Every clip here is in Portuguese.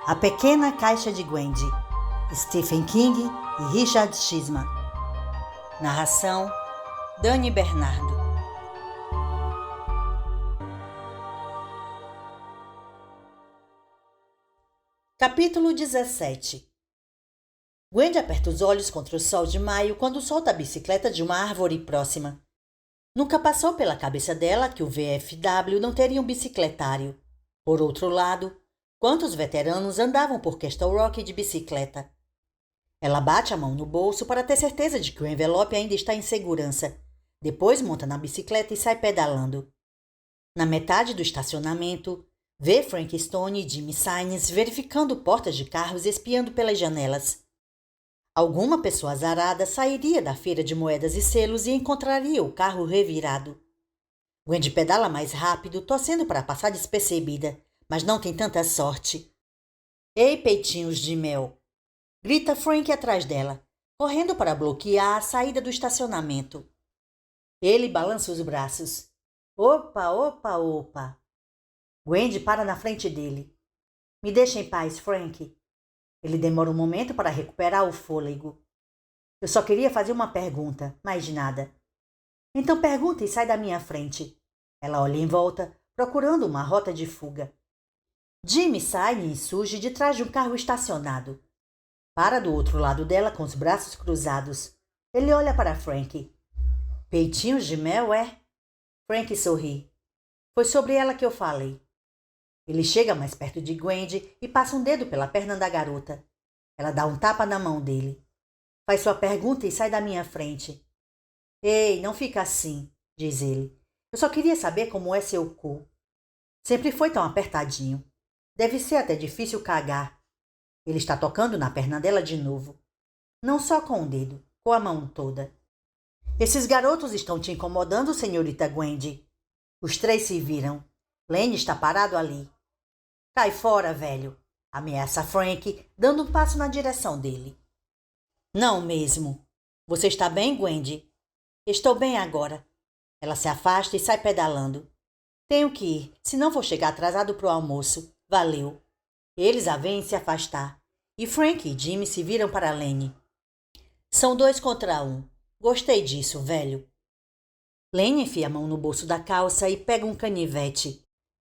A Pequena Caixa de Gwendy, Stephen King e Richard Chizman. Narração, Dani Bernardo. Capítulo 17. Gwendy aperta os olhos contra o sol de maio quando solta a bicicleta de uma árvore próxima. Nunca passou pela cabeça dela que o VFW não teria um bicicletário. Por outro lado, quantos veteranos andavam por Castle Rock de bicicleta? Ela bate a mão no bolso para ter certeza de que o envelope ainda está em segurança. Depois monta na bicicleta e sai pedalando. Na metade do estacionamento, vê Frank Stone e Jimmy Sainz verificando portas de carros e espiando pelas janelas. Alguma pessoa azarada sairia da feira de moedas e selos e encontraria o carro revirado. Gwendy pedala mais rápido, torcendo para passar despercebida, mas não tem tanta sorte. Ei, peitinhos de mel! Grita Frank atrás dela, correndo para bloquear a saída do estacionamento. Ele balança os braços. Opa, opa, opa! Gwendy para na frente dele. Me deixa em paz, Frank. Ele demora um momento para recuperar o fôlego. Eu só queria fazer uma pergunta, mais de nada. Então pergunta e sai da minha frente. Ela olha em volta, procurando uma rota de fuga. Jimmy sai e surge de trás de um carro estacionado. Para do outro lado dela com os braços cruzados. Ele olha para Frank. Peitinhos de mel, é? Frank sorri. Foi sobre ela que eu falei. Ele chega mais perto de Gwendy e passa um dedo pela perna da garota. Ela dá um tapa na mão dele. Faz sua pergunta e sai da minha frente. Ei, não fica assim, diz ele. Eu só queria saber como é seu cu. Sempre foi tão apertadinho. Deve ser até difícil cagar. Ele está tocando na perna dela de novo. Não só com o dedo, com a mão toda. Esses garotos estão te incomodando, senhorita Gwendy. Os três se viram. Lenny está parado ali. Cai fora, velho, ameaça Frank, dando um passo na direção dele. Não mesmo. Você está bem, Gwendy? Estou bem agora. Ela se afasta e sai pedalando. Tenho que ir, senão vou chegar atrasado para o almoço. Valeu. Eles a veem se afastar. E Frank e Jimmy se viram para Lenny. São 2 contra 1. Gostei disso, velho. Lenny enfia a mão no bolso da calça e pega um canivete.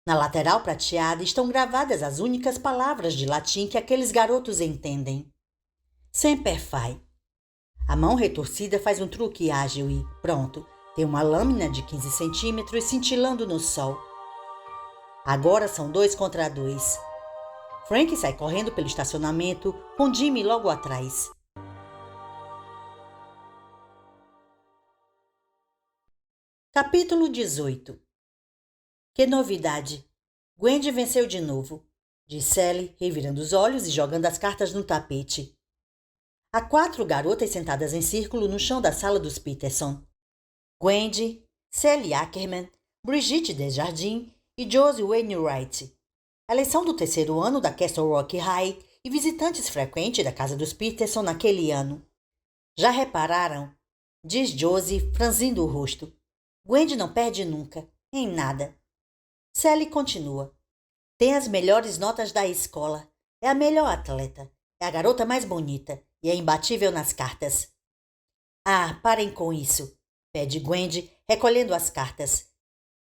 Na lateral prateada estão gravadas as únicas palavras de latim que aqueles garotos entendem. Semper Fi. A mão retorcida faz um truque ágil e, pronto, tem uma lâmina de 15 centímetros cintilando no sol. Agora são 2 contra 2. Frank sai correndo pelo estacionamento, com Jimmy logo atrás. Capítulo 18. Que novidade! Gwendy venceu de novo, diz Sally, revirando os olhos e jogando as cartas no tapete. Há 4 garotas sentadas em círculo no chão da sala dos Peterson. Gwendy, Sally Ackerman, Brigitte Desjardins e Josie Wainwright. Elas são do 3º ano da Castle Rock High e visitantes frequentes da casa dos Peterson naquele ano. Já repararam? Diz Josie, franzindo o rosto. Gwendy não perde nunca, em nada. Sally continua. Tem as melhores notas da escola. É a melhor atleta. É a garota mais bonita e é imbatível nas cartas. Ah, parem com isso, pede Gwendy, recolhendo as cartas.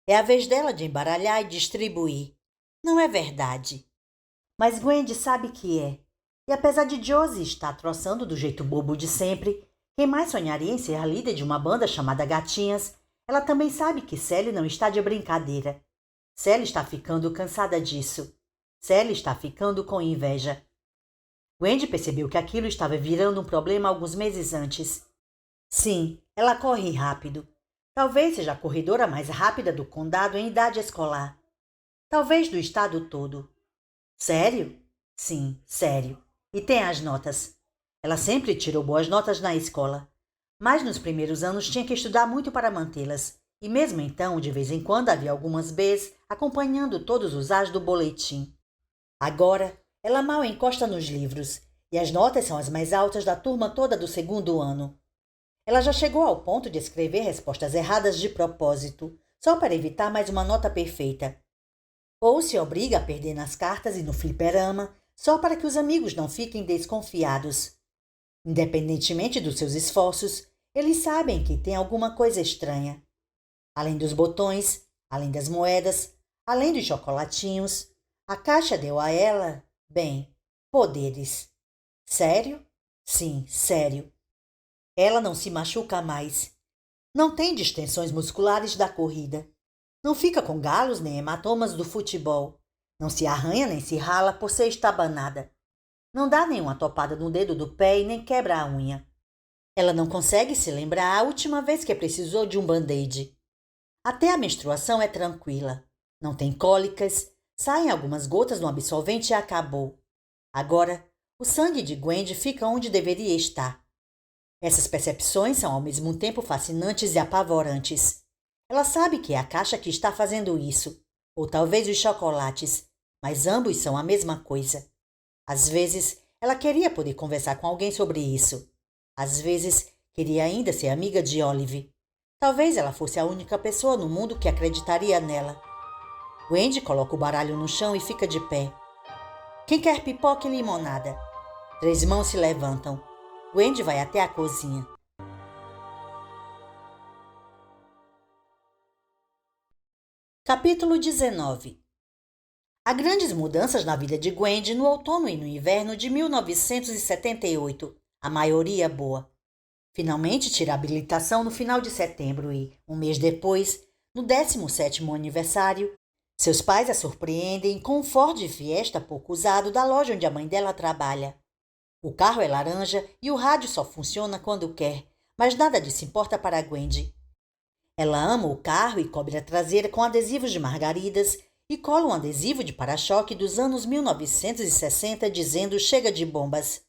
É a vez dela de embaralhar e distribuir. Não é verdade. Mas Gwendy sabe que é. E apesar de Josie estar troçando do jeito bobo de sempre, quem mais sonharia em ser a líder de uma banda chamada Gatinhas, ela também sabe que Sally não está de brincadeira. Sally está ficando cansada disso. Sally está ficando com inveja. Gwendy percebeu que aquilo estava virando um problema alguns meses antes. Sim, ela corre rápido. Talvez seja a corredora mais rápida do condado em idade escolar. Talvez do estado todo. Sério? Sim, sério. E tem as notas. Ela sempre tirou boas notas na escola. Mas nos primeiros anos tinha que estudar muito para mantê-las. E mesmo então, de vez em quando, havia algumas Bs acompanhando todos os As do boletim. Agora, ela mal encosta nos livros. E as notas são as mais altas da turma toda do 2º ano. Ela já chegou ao ponto de escrever respostas erradas de propósito, só para evitar mais uma nota perfeita. Ou se obriga a perder nas cartas e no fliperama, só para que os amigos não fiquem desconfiados. Independentemente dos seus esforços, eles sabem que tem alguma coisa estranha. Além dos botões, além das moedas, além dos chocolatinhos, a caixa deu a ela, bem, poderes. Sério? Sim, sério. Ela não se machuca mais. Não tem distensões musculares da corrida. Não fica com galos nem hematomas do futebol. Não se arranha nem se rala por ser estabanada. Não dá nenhuma topada no dedo do pé e nem quebra a unha. Ela não consegue se lembrar a última vez que precisou de um band-aid. Até a menstruação é tranquila. Não tem cólicas, saem algumas gotas no absorvente e acabou. Agora, o sangue de Gwendy fica onde deveria estar. Essas percepções são ao mesmo tempo fascinantes e apavorantes. Ela sabe que é a caixa que está fazendo isso, ou talvez os chocolates, mas ambos são a mesma coisa. Às vezes, ela queria poder conversar com alguém sobre isso. Às vezes, queria ainda ser amiga de Olive. Talvez ela fosse a única pessoa no mundo que acreditaria nela. Wendy coloca o baralho no chão e fica de pé. Quem quer pipoca e limonada? 3 mãos se levantam. Wendy vai até a cozinha. Capítulo 19. Há grandes mudanças na vida de Gwendy no outono e no inverno de 1978, a maioria boa. Finalmente tira a habilitação no final de setembro e, um mês depois, no 17º aniversário, seus pais a surpreendem com um Ford Fiesta pouco usado da loja onde a mãe dela trabalha. O carro é laranja e o rádio só funciona quando quer, mas nada disso importa para Gwendy. Ela ama o carro e cobre a traseira com adesivos de margaridas e cola um adesivo de para-choque dos anos 1960 dizendo chega de bombas.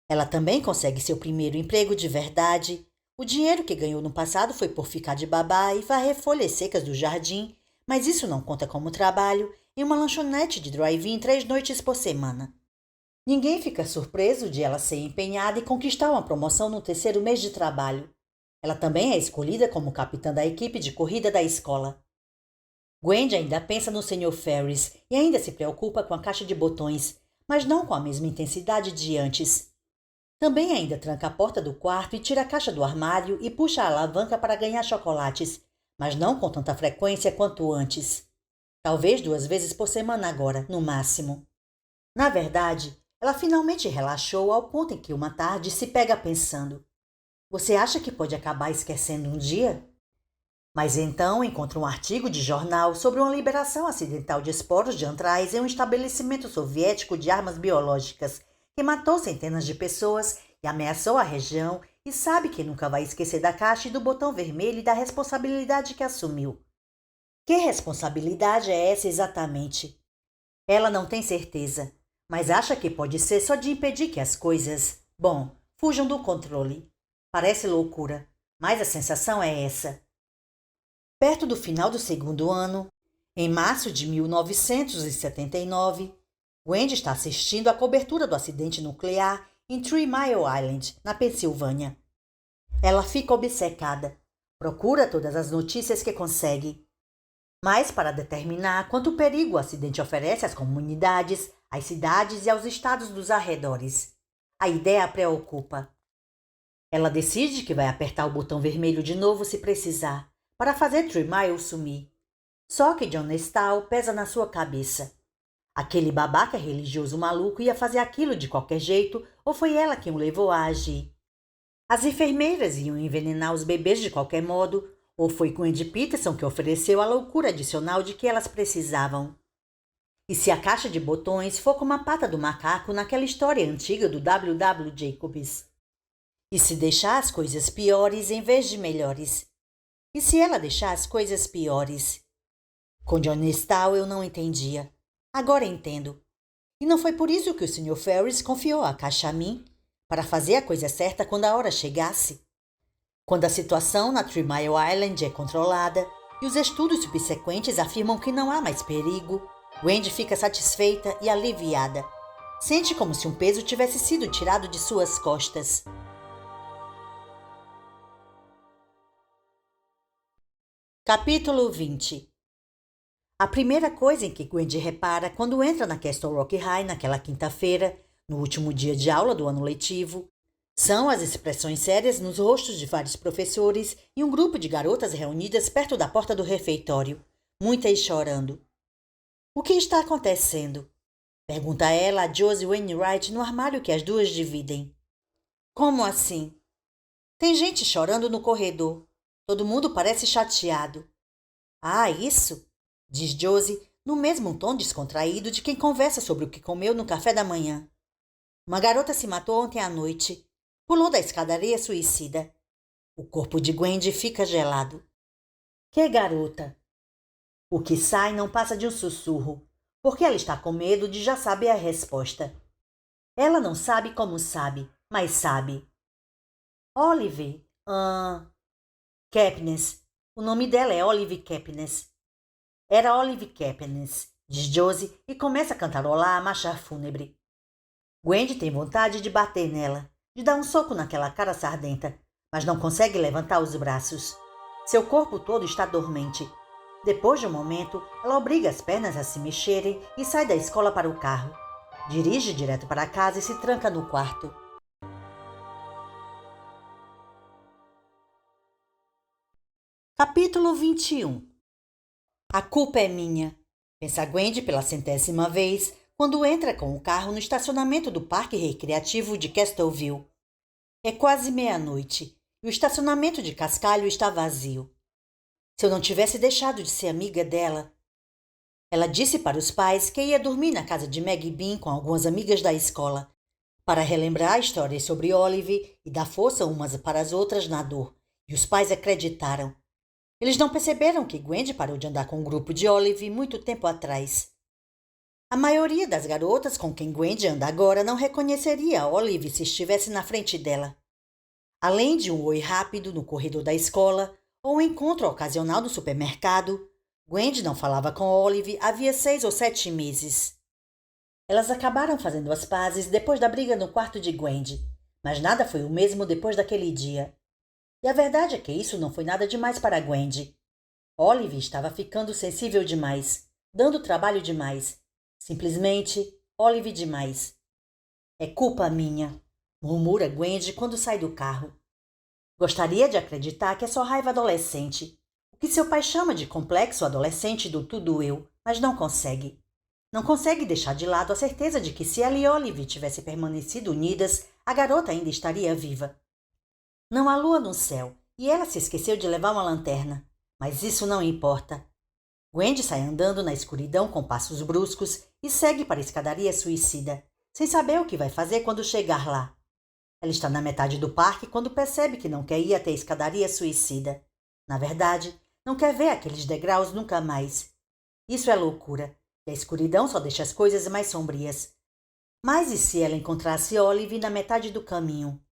Ela também consegue seu primeiro emprego de verdade. O dinheiro que ganhou no passado foi por ficar de babá e varrer folhas secas do jardim, mas isso não conta como trabalho em uma lanchonete de drive-in 3 noites por semana. Ninguém fica surpreso de ela ser empenhada e conquistar uma promoção no 3º mês de trabalho. Ela também é escolhida como capitã da equipe de corrida da escola. Gwendy ainda pensa no Sr. Ferris e ainda se preocupa com a caixa de botões, mas não com a mesma intensidade de antes. Também ainda tranca a porta do quarto e tira a caixa do armário e puxa a alavanca para ganhar chocolates, mas não com tanta frequência quanto antes. Talvez 2 vezes por semana agora, no máximo. Na verdade, ela finalmente relaxou ao ponto em que uma tarde se pega pensando: você acha que pode acabar esquecendo um dia? Mas então encontra um artigo de jornal sobre uma liberação acidental de esporos de antraz em um estabelecimento soviético de armas biológicas que matou centenas de pessoas e ameaçou a região e sabe que nunca vai esquecer da caixa e do botão vermelho e da responsabilidade que assumiu. Que responsabilidade é essa exatamente? Ela não tem certeza, mas acha que pode ser só de impedir que as coisas, fujam do controle. Parece loucura, mas a sensação é essa. Perto do final do 2º ano, em março de 1979, Wendy está assistindo à cobertura do acidente nuclear em 3 Mile Island, na Pensilvânia. Ela fica obcecada, procura todas as notícias que consegue. Mas para determinar quanto perigo o acidente oferece às comunidades, às cidades e aos estados dos arredores. A ideia a preocupa. Ela decide que vai apertar o botão vermelho de novo se precisar, para fazer 3 Mile sumir. Só que John Nestal pesa na sua cabeça. Aquele babaca religioso maluco ia fazer aquilo de qualquer jeito ou foi ela quem o levou a agir? As enfermeiras iam envenenar os bebês de qualquer modo ou foi Gwendy Peterson que ofereceu a loucura adicional de que elas precisavam? E se a caixa de botões for como a pata do macaco naquela história antiga do W. Jacobs? E se deixar as coisas piores em vez de melhores? E se ela deixar as coisas piores? Com John Nestal eu não entendia. Agora entendo. E não foi por isso que o Sr. Ferris confiou a caixa a mim, para fazer a coisa certa quando a hora chegasse. Quando a situação na 3 Mile Island é controlada e os estudos subsequentes afirmam que não há mais perigo, Wendy fica satisfeita e aliviada. Sente como se um peso tivesse sido tirado de suas costas. Capítulo 20. A primeira coisa em que Wendy repara quando entra na Castle Rock High naquela quinta-feira, no último dia de aula do ano letivo, são as expressões sérias nos rostos de vários professores e um grupo de garotas reunidas perto da porta do refeitório, muitas chorando. O que está acontecendo? Pergunta ela a Josie Wainwright no armário que as duas dividem. Como assim? Tem gente chorando no corredor. Todo mundo parece chateado. Ah, isso? Diz Josie, no mesmo tom descontraído de quem conversa sobre o que comeu no café da manhã. Uma garota se matou ontem à noite. Pulou da escadaria suicida. O corpo de Wendy fica gelado. Que garota? O que sai não passa de um sussurro, porque ela está com medo de já saber a resposta. Ela não sabe como sabe, mas sabe. Olive, Kepnes. O nome dela é Olive Kepnes. Era Olive Kepnes, diz Josie e começa a cantarolar a marcha fúnebre. Wendy tem vontade de bater nela, de dar um soco naquela cara sardenta, mas não consegue levantar os braços. Seu corpo todo está dormente. Depois de um momento, ela obriga as pernas a se mexerem e sai da escola para o carro. Dirige direto para casa e se tranca no quarto. Capítulo 21. A culpa é minha, pensa Wendy pela 100ª vez quando entra com o carro no estacionamento do Parque Recreativo de Castleville. É quase meia-noite e o estacionamento de cascalho está vazio. Se eu não tivesse deixado de ser amiga dela... Ela disse para os pais que ia dormir na casa de Maggie Bean com algumas amigas da escola, para relembrar histórias sobre Olive e dar força umas para as outras na dor, e os pais acreditaram. Eles não perceberam que Wendy parou de andar com o grupo de Olive muito tempo atrás. A maioria das garotas com quem Wendy anda agora não reconheceria Olive se estivesse na frente dela. Além de um oi rápido no corredor da escola ou um encontro ocasional no supermercado, Wendy não falava com Olive havia 6 ou 7 meses. Elas acabaram fazendo as pazes depois da briga no quarto de Wendy, mas nada foi o mesmo depois daquele dia. E a verdade é que isso não foi nada demais para Wendy. Olive estava ficando sensível demais, dando trabalho demais. Simplesmente, Olive demais. É culpa minha, murmura Wendy quando sai do carro. Gostaria de acreditar que é só raiva adolescente, o que seu pai chama de complexo adolescente do tudo eu, mas não consegue. Não consegue deixar de lado a certeza de que se ela e Olive tivessem permanecido unidas, a garota ainda estaria viva. Não há lua no céu, e ela se esqueceu de levar uma lanterna, mas isso não importa. Wendy sai andando na escuridão com passos bruscos e segue para a escadaria suicida, sem saber o que vai fazer quando chegar lá. Ela está na metade do parque quando percebe que não quer ir até a escadaria suicida. Na verdade, não quer ver aqueles degraus nunca mais. Isso é loucura, e a escuridão só deixa as coisas mais sombrias. Mas e se ela encontrasse Olive na metade do caminho?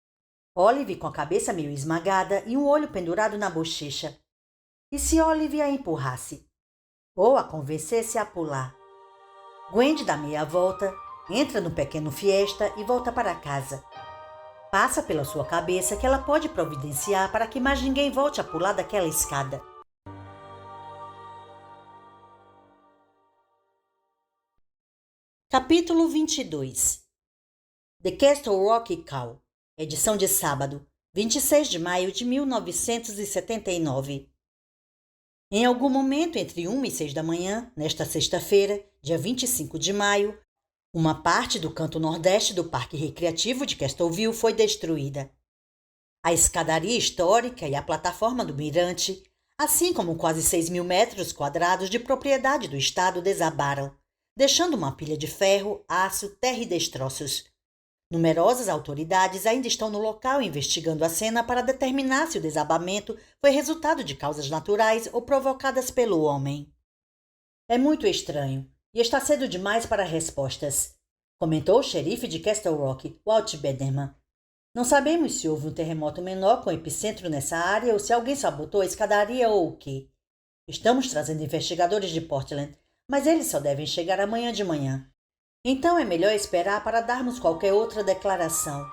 Olive com a cabeça meio esmagada e um olho pendurado na bochecha. E se Olive a empurrasse? Ou a convencesse a pular? Wendy dá meia volta, entra no pequeno Fiesta e volta para casa. Passa pela sua cabeça que ela pode providenciar para que mais ninguém volte a pular daquela escada. Capítulo 22. The Castle Rock Call. Edição de sábado, 26 de maio de 1979. Em algum momento entre 1 e 6 da manhã, nesta sexta-feira, dia 25 de maio, uma parte do canto nordeste do Parque Recreativo de Castleville foi destruída. A escadaria histórica e a plataforma do mirante, assim como quase 6.000 metros quadrados de propriedade do Estado, desabaram, deixando uma pilha de ferro, aço, terra e destroços. Numerosas autoridades ainda estão no local investigando a cena para determinar se o desabamento foi resultado de causas naturais ou provocadas pelo homem. É muito estranho e está cedo demais para respostas, comentou o xerife de Castle Rock, Walt Bederman. Não sabemos se houve um terremoto menor com epicentro nessa área ou se alguém sabotou a escadaria ou o quê. Estamos trazendo investigadores de Portland, mas eles só devem chegar amanhã de manhã. Então é melhor esperar para darmos qualquer outra declaração.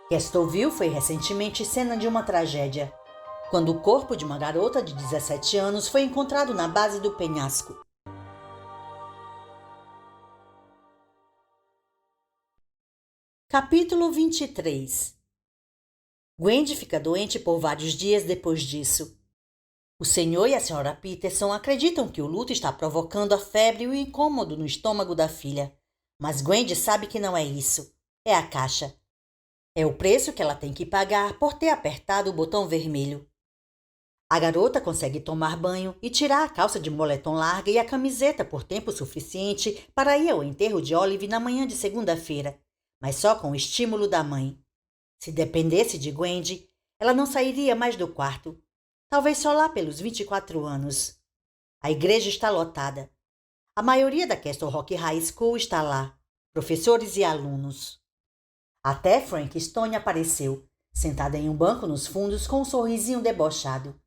Castleville foi recentemente cena de uma tragédia, quando o corpo de uma garota de 17 anos foi encontrado na base do penhasco. Capítulo 23. Gwendy fica doente por vários dias depois disso. O senhor e a senhora Peterson acreditam que o luto está provocando a febre e o incômodo no estômago da filha. Mas Gwendy sabe que não é isso. É a caixa. É o preço que ela tem que pagar por ter apertado o botão vermelho. A garota consegue tomar banho e tirar a calça de moletom larga e a camiseta por tempo suficiente para ir ao enterro de Olive na manhã de segunda-feira, mas só com o estímulo da mãe. Se dependesse de Gwendy, ela não sairia mais do quarto. Talvez só lá pelos 24 anos. A igreja está lotada. A maioria da Castle Rock High School está lá, professores e alunos. Até Frank Stone apareceu, sentada em um banco nos fundos com um sorrisinho debochado.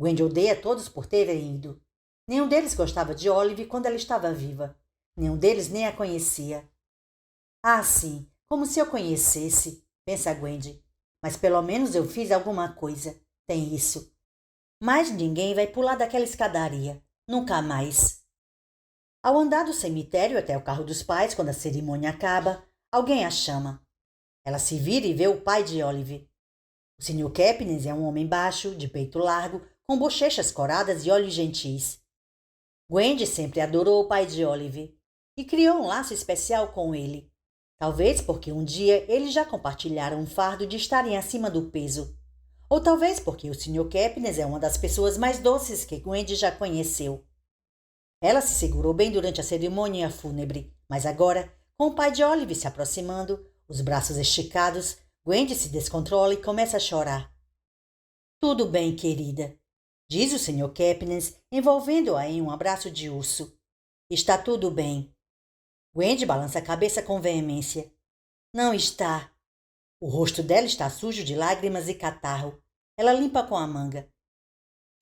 Gwendy odeia todos por terem ido. Nenhum deles gostava de Olive quando ela estava viva. Nenhum deles nem a conhecia. Ah, sim, como se eu conhecesse, pensa Gwendy. Mas pelo menos eu fiz alguma coisa. Tem isso. Mas ninguém vai pular daquela escadaria. Nunca mais. Ao andar do cemitério até o carro dos pais, quando a cerimônia acaba, alguém a chama. Ela se vira e vê o pai de Olive. O Sr. Kepnes é um homem baixo, de peito largo, com bochechas coradas e olhos gentis. Gwendy sempre adorou o pai de Olive e criou um laço especial com ele. Talvez porque um dia eles já compartilharam um fardo de estarem acima do peso. Ou talvez porque o Sr. Kepnes é uma das pessoas mais doces que Gwendy já conheceu. Ela se segurou bem durante a cerimônia fúnebre, mas agora, com o pai de Olive se aproximando, os braços esticados, Gwendy se descontrola e começa a chorar. Tudo bem, querida, diz o Sr. Kepnes, envolvendo-a em um abraço de urso. Está tudo bem. Gwendy balança a cabeça com veemência. Não está. O rosto dela está sujo de lágrimas e catarro. Ela limpa com a manga.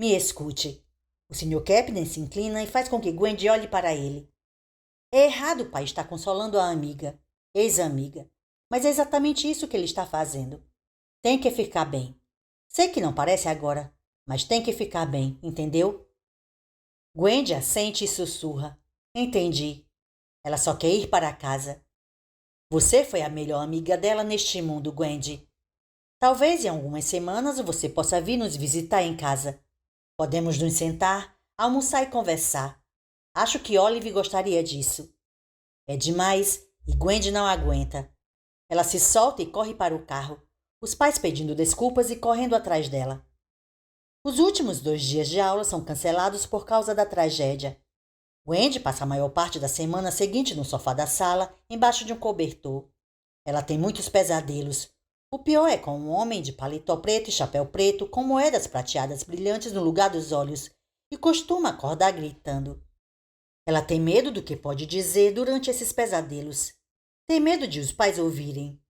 Me escute. O Sr. Kepnes se inclina e faz com que Gwendy olhe para ele. É errado o pai estar consolando a amiga, ex-amiga, mas é exatamente isso que ele está fazendo. Tem que ficar bem. Sei que não parece agora, mas tem que ficar bem, entendeu? Gwendy assente e sussurra. Entendi. Ela só quer ir para casa. Você foi a melhor amiga dela neste mundo, Gwendy. Talvez em algumas semanas você possa vir nos visitar em casa. Podemos nos sentar, almoçar e conversar. Acho que Olive gostaria disso. É demais e Gwendy não aguenta. Ela se solta e corre para o carro, os pais pedindo desculpas e correndo atrás dela. Os últimos 2 dias de aula são cancelados por causa da tragédia. Gwendy passa a maior parte da semana seguinte no sofá da sala, embaixo de um cobertor. Ela tem muitos pesadelos. O pior é com um homem de paletó preto e chapéu preto, com moedas prateadas brilhantes no lugar dos olhos, e costuma acordar gritando. Ela tem medo do que pode dizer durante esses pesadelos. Tem medo de os pais ouvirem.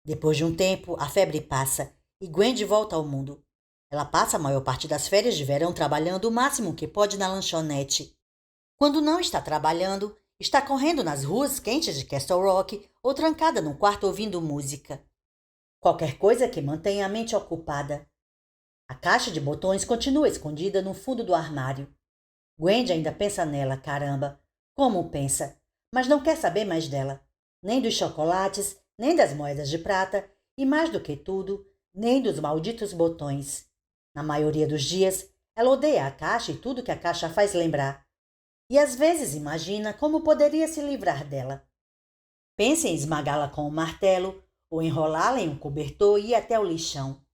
Depois de um tempo, a febre passa e Gwendy volta ao mundo. Ela passa a maior parte das férias de verão trabalhando o máximo que pode na lanchonete. Quando não está trabalhando, está correndo nas ruas quentes de Castle Rock ou trancada num quarto ouvindo música. Qualquer coisa que mantenha a mente ocupada. A caixa de botões continua escondida no fundo do armário. Gwendy ainda pensa nela, caramba. Como pensa? Mas não quer saber mais dela. Nem dos chocolates, nem das moedas de prata e, mais do que tudo, nem dos malditos botões. Na maioria dos dias, ela odeia a caixa e tudo que a caixa faz lembrar. E às vezes imagina como poderia se livrar dela. Pensa em esmagá-la com um martelo ou enrolá-la em um cobertor e ir até o lixão.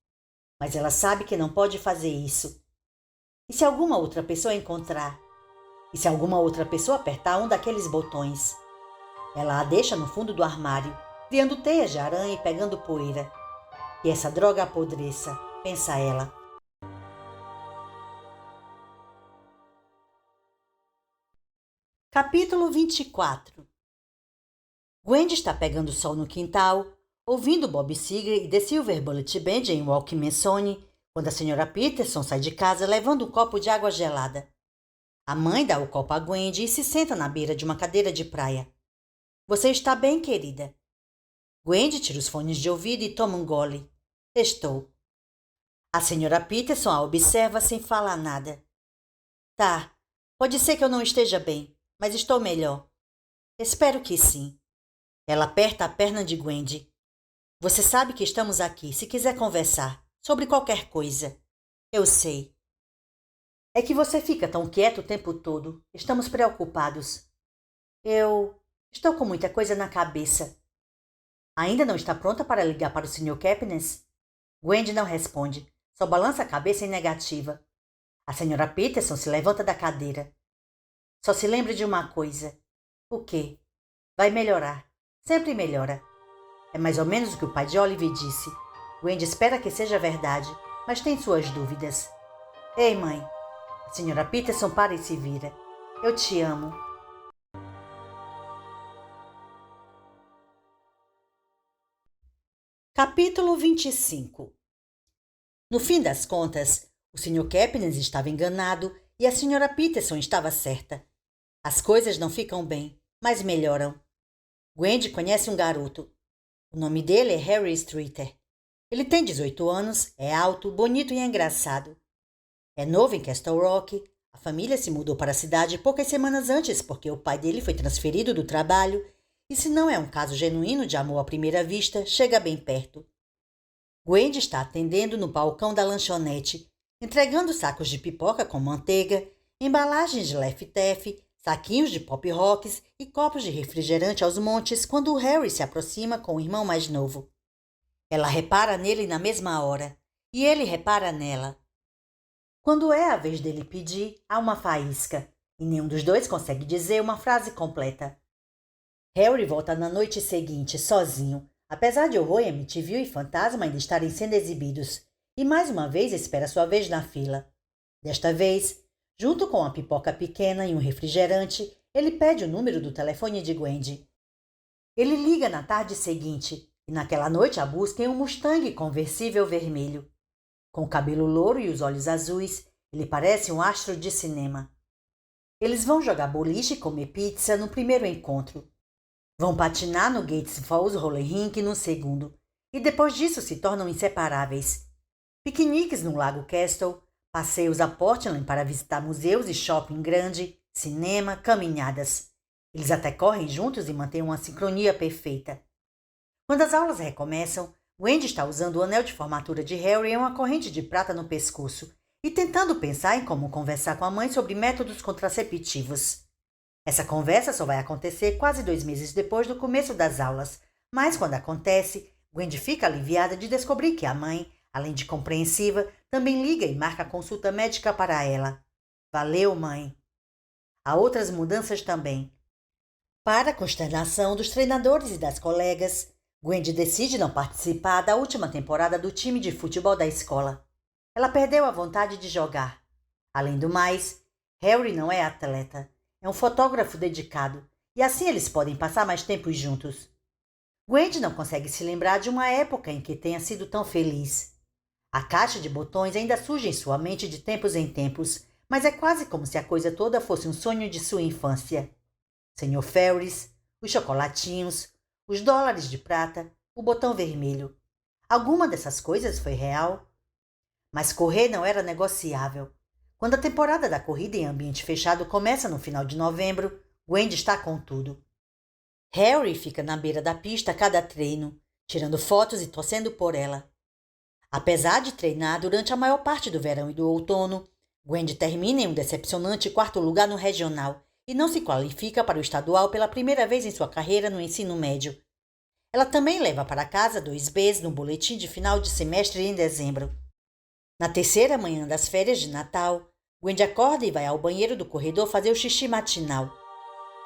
Mas ela sabe que não pode fazer isso. E se alguma outra pessoa encontrar? E se alguma outra pessoa apertar um daqueles botões? Ela a deixa no fundo do armário, criando teias de aranha e pegando poeira. E essa droga apodreça, pensa ela. Capítulo 24. Gwendy está pegando sol no quintal, ouvindo Bob Seger e The Silver Bullet Band em Walk Mensone, quando a Sra. Peterson sai de casa levando um copo de água gelada. A mãe dá o copo a Gwendy e se senta na beira de uma cadeira de praia. Você está bem, querida? Gwendy tira os fones de ouvido e toma um gole. Estou. A Sra. Peterson a observa sem falar nada. Tá, pode ser que eu não esteja bem, mas estou melhor. Espero que sim. Ela aperta a perna de Gwendy. Você sabe que estamos aqui se quiser conversar sobre qualquer coisa. Eu sei. É que você fica tão quieto o tempo todo. Estamos preocupados. Eu estou com muita coisa na cabeça. Ainda não está pronta para ligar para o Sr. Kepnes? Wendy não responde. Só balança a cabeça em negativa. A Sra. Peterson se levanta da cadeira. Só se lembre de uma coisa. O quê? Vai melhorar. Sempre melhora. É mais ou menos o que o pai de Olive disse. Wendy espera que seja verdade, mas tem suas dúvidas. Ei, mãe. A Sra. Peterson para e se vira. Eu te amo. Capítulo 25. No fim das contas, o Sr. Kepnes estava enganado e a Sra. Peterson estava certa. As coisas não ficam bem, mas melhoram. Wendy conhece um garoto. O nome dele é Harry Streeter. Ele tem 18 anos, é alto, bonito e engraçado. É novo em Castle Rock. A família se mudou para a cidade poucas semanas antes porque o pai dele foi transferido do trabalho e, se não é um caso genuíno de amor à primeira vista, chega bem perto. Wendy está atendendo no balcão da lanchonete, entregando sacos de pipoca com manteiga, embalagens de Lef-Tef, saquinhos de pop rocks e copos de refrigerante aos montes quando o Harry se aproxima com o irmão mais novo. Ela repara nele na mesma hora, e ele repara nela. Quando é a vez dele pedir, há uma faísca, e nenhum dos dois consegue dizer uma frase completa. Harry volta na noite seguinte, sozinho, apesar de Horror, MTV e Fantasma ainda estarem sendo exibidos, e mais uma vez espera sua vez na fila. Desta vez, junto com uma pipoca pequena e um refrigerante, ele pede o número do telefone de Wendy. Ele liga na tarde seguinte, e naquela noite a busca em um Mustang conversível vermelho. Com o cabelo louro e os olhos azuis, ele parece um astro de cinema. Eles vão jogar boliche e comer pizza no primeiro encontro. Vão patinar no Gates Falls Roller Rink no segundo, e depois disso se tornam inseparáveis. Piqueniques no Lago Castle, passeios a Portland para visitar museus e shopping grande, cinema, caminhadas. Eles até correm juntos e mantêm uma sincronia perfeita. Quando as aulas recomeçam, Wendy está usando o anel de formatura de Harry e uma corrente de prata no pescoço e tentando pensar em como conversar com a mãe sobre métodos contraceptivos. Essa conversa só vai acontecer quase 2 meses depois do começo das aulas, mas quando acontece, Wendy fica aliviada de descobrir que a mãe, além de compreensiva, também liga e marca consulta médica para ela. Valeu, mãe! Há outras mudanças também. Para a consternação dos treinadores e das colegas, Wendy decide não participar da última temporada do time de futebol da escola. Ela perdeu a vontade de jogar. Além do mais, Harry não é atleta. É um fotógrafo dedicado, e assim eles podem passar mais tempo juntos. Wendy não consegue se lembrar de uma época em que tenha sido tão feliz. A caixa de botões ainda surge em sua mente de tempos em tempos, mas é quase como se a coisa toda fosse um sonho de sua infância. Sr. Ferris, os chocolatinhos, os dólares de prata, o botão vermelho. Alguma dessas coisas foi real? Mas correr não era negociável. Quando a temporada da corrida em ambiente fechado começa no final de novembro, Wendy está com tudo. Harry fica na beira da pista a cada treino, tirando fotos e torcendo por ela. Apesar de treinar durante a maior parte do verão e do outono, Wendy termina em um decepcionante 4º lugar no regional e não se qualifica para o estadual pela primeira vez em sua carreira no ensino médio. Ela também leva para casa 2 Bs no boletim de final de semestre em dezembro. Na terceira manhã das férias de Natal, Wendy acorda e vai ao banheiro do corredor fazer o xixi matinal.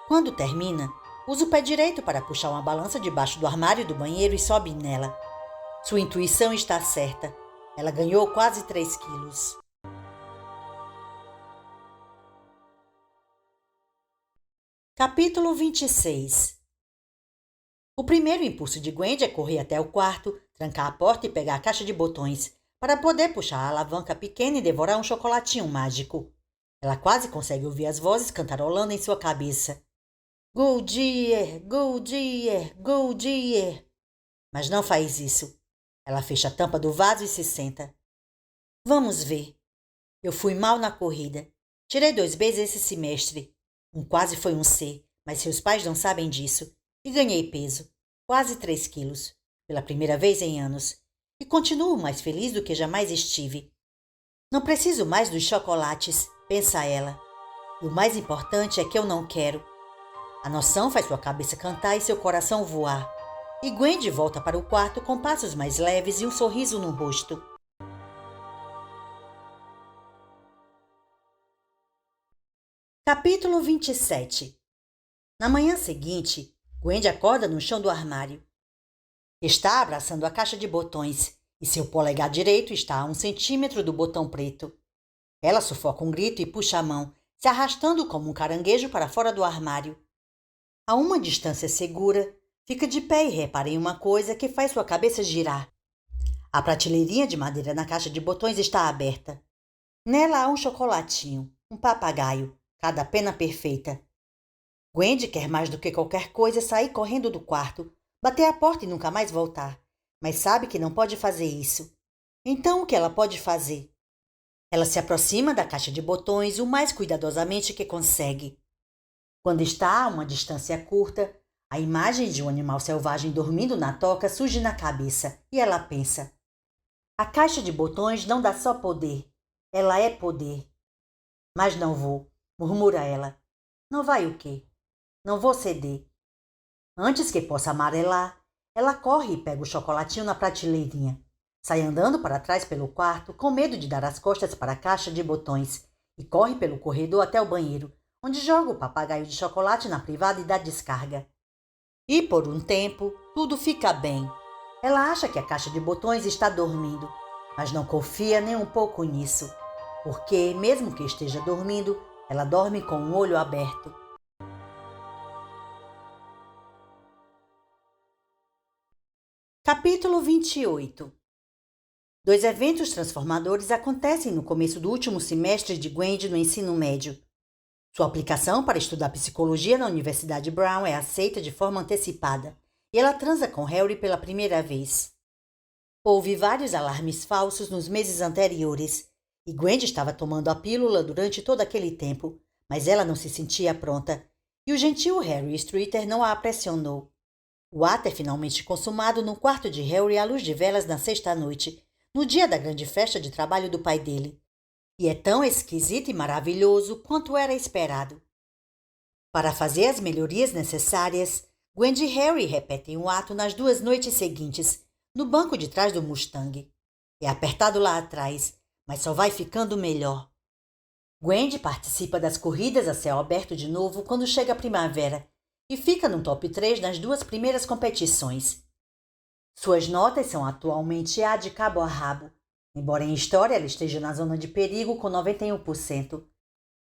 Quando termina, usa o pé direito para puxar uma balança debaixo do armário do banheiro e sobe nela. Sua intuição está certa. Ela ganhou quase 3 quilos. Capítulo 26. O primeiro impulso de Wendy é correr até o quarto, trancar a porta e pegar a caixa de botões, para poder puxar a alavanca pequena e devorar um chocolatinho mágico. Ela quase consegue ouvir as vozes cantarolando em sua cabeça. Goodyear, Goodyear, Goodyear. Mas não faz isso. Ela fecha a tampa do vaso e se senta. Vamos ver. Eu fui mal na corrida. Tirei 2 Bs esse semestre. Um quase foi um C, mas seus pais não sabem disso. E ganhei peso. Quase 3 quilos. pela primeira vez em anos, e continuo mais feliz do que jamais estive. Não preciso mais dos chocolates, pensa ela. E o mais importante é que eu não quero. A noção faz sua cabeça cantar e seu coração voar. E Gwendy volta para o quarto com passos mais leves e um sorriso no rosto. Capítulo 27. Na manhã seguinte, Gwendy acorda no chão do armário. Está abraçando a caixa de botões e seu polegar direito está a 1 centímetro do botão preto. Ela sufoca um grito e puxa a mão, se arrastando como um caranguejo para fora do armário. A uma distância segura, fica de pé e repara em uma coisa que faz sua cabeça girar. A prateleirinha de madeira na caixa de botões está aberta. Nela há um chocolatinho, um papagaio, cada pena perfeita. Gwendy quer mais do que qualquer coisa sair correndo do quarto, bater a porta e nunca mais voltar, mas sabe que não pode fazer isso. Então o que ela pode fazer? Ela se aproxima da caixa de botões o mais cuidadosamente que consegue. Quando está a uma distância curta, a imagem de um animal selvagem dormindo na toca surge na cabeça e ela pensa: a caixa de botões não dá só poder, ela é poder. Mas não vou, murmura ela. Não vai o quê? Não vou ceder. Antes que possa amarelar, ela corre e pega o chocolatinho na prateleirinha. Sai andando para trás pelo quarto, com medo de dar as costas para a caixa de botões, e corre pelo corredor até o banheiro, onde joga o papagaio de chocolate na privada e dá descarga. E por um tempo, tudo fica bem. Ela acha que a caixa de botões está dormindo, mas não confia nem um pouco nisso, porque, mesmo que esteja dormindo, ela dorme com um olho aberto. Capítulo 28. 2 eventos transformadores acontecem no começo do último semestre de Gwendy no ensino médio. Sua aplicação para estudar psicologia na Universidade Brown é aceita de forma antecipada e ela transa com Harry pela primeira vez. Houve vários alarmes falsos nos meses anteriores e Gwendy estava tomando a pílula durante todo aquele tempo, mas ela não se sentia pronta e o gentil Harry Streeter não a pressionou. O ato é finalmente consumado no quarto de Harry à luz de velas na sexta-noite, no dia da grande festa de trabalho do pai dele. E é tão esquisito e maravilhoso quanto era esperado. Para fazer as melhorias necessárias, Gwendy e Harry repetem o ato nas 2 noites seguintes, no banco de trás do Mustang. É apertado lá atrás, mas só vai ficando melhor. Gwendy participa das corridas a céu aberto de novo quando chega a primavera e fica no top 3 nas 2 primeiras competições. Suas notas são atualmente A de cabo a rabo, embora em história ela esteja na zona de perigo com 91%.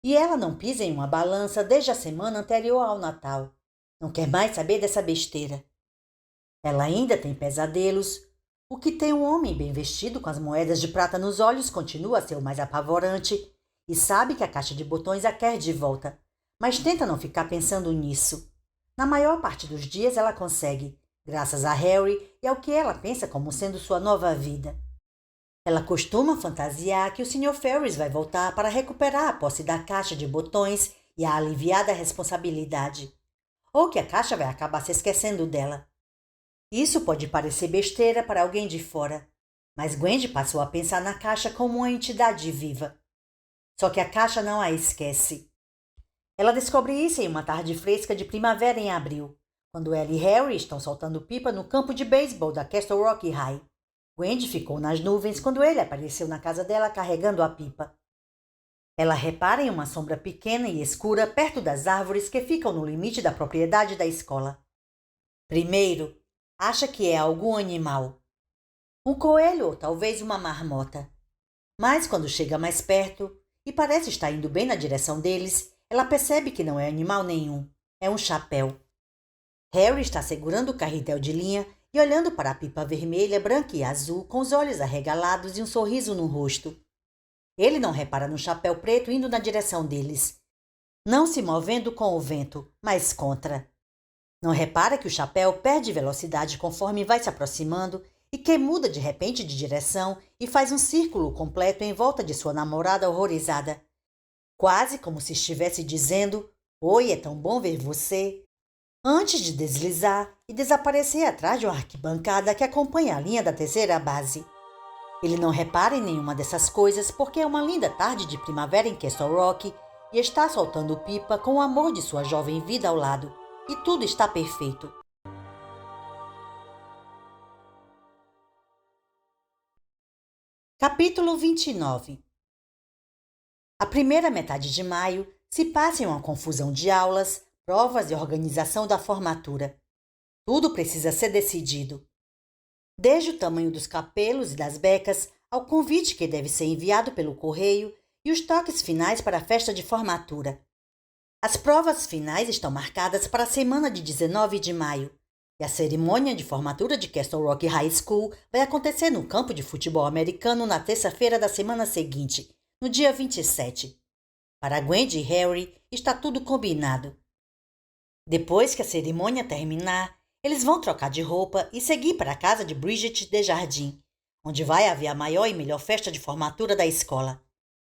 E ela não pisa em uma balança desde a semana anterior ao Natal. Não quer mais saber dessa besteira. Ela ainda tem pesadelos. O que tem um homem bem vestido com as moedas de prata nos olhos continua a ser o mais apavorante e sabe que a caixa de botões a quer de volta, mas tenta não ficar pensando nisso. Na maior parte dos dias ela consegue, graças a Harry e ao que ela pensa como sendo sua nova vida. Ela costuma fantasiar que o Sr. Ferris vai voltar para recuperar a posse da caixa de botões e a aliviada responsabilidade. Ou que a caixa vai acabar se esquecendo dela. Isso pode parecer besteira para alguém de fora, mas Gwendy passou a pensar na caixa como uma entidade viva. Só que a caixa não a esquece. Ela descobre isso em uma tarde fresca de primavera em abril, quando ela e Harry estão soltando pipa no campo de beisebol da Castle Rock High. Gwendy ficou nas nuvens quando ele apareceu na casa dela carregando a pipa. Ela repara em uma sombra pequena e escura perto das árvores que ficam no limite da propriedade da escola. Primeiro, acha que é algum animal. Um coelho ou talvez uma marmota. Mas quando chega mais perto e parece estar indo bem na direção deles, ela percebe que não é animal nenhum. É um chapéu. Harry está segurando o carretel de linha e olhando para a pipa vermelha, branca e azul, com os olhos arregalados e um sorriso no rosto. Ele não repara no chapéu preto indo na direção deles, não se movendo com o vento, mas contra. Não repara que o chapéu perde velocidade conforme vai se aproximando e que muda de repente de direção e faz um círculo completo em volta de sua namorada horrorizada. Quase como se estivesse dizendo: "Oi, é tão bom ver você." Antes de deslizar, e desaparecer atrás de uma arquibancada que acompanha a linha da terceira base. Ele não repara em nenhuma dessas coisas porque é uma linda tarde de primavera em Castle Rock e está soltando pipa com o amor de sua jovem vida ao lado. E tudo está perfeito. Capítulo 29. A primeira metade de maio se passa em uma confusão de aulas, provas e organização da formatura. Tudo precisa ser decidido. Desde o tamanho dos capelos e das becas, ao convite que deve ser enviado pelo correio e os toques finais para a festa de formatura. As provas finais estão marcadas para a semana de 19 de maio e a cerimônia de formatura de Castle Rock High School vai acontecer no campo de futebol americano na terça-feira da semana seguinte, no dia 27. Para Gwen e Harry está tudo combinado. Depois que a cerimônia terminar, eles vão trocar de roupa e seguir para a casa de Bridget Desjardins, onde vai haver a maior e melhor festa de formatura da escola.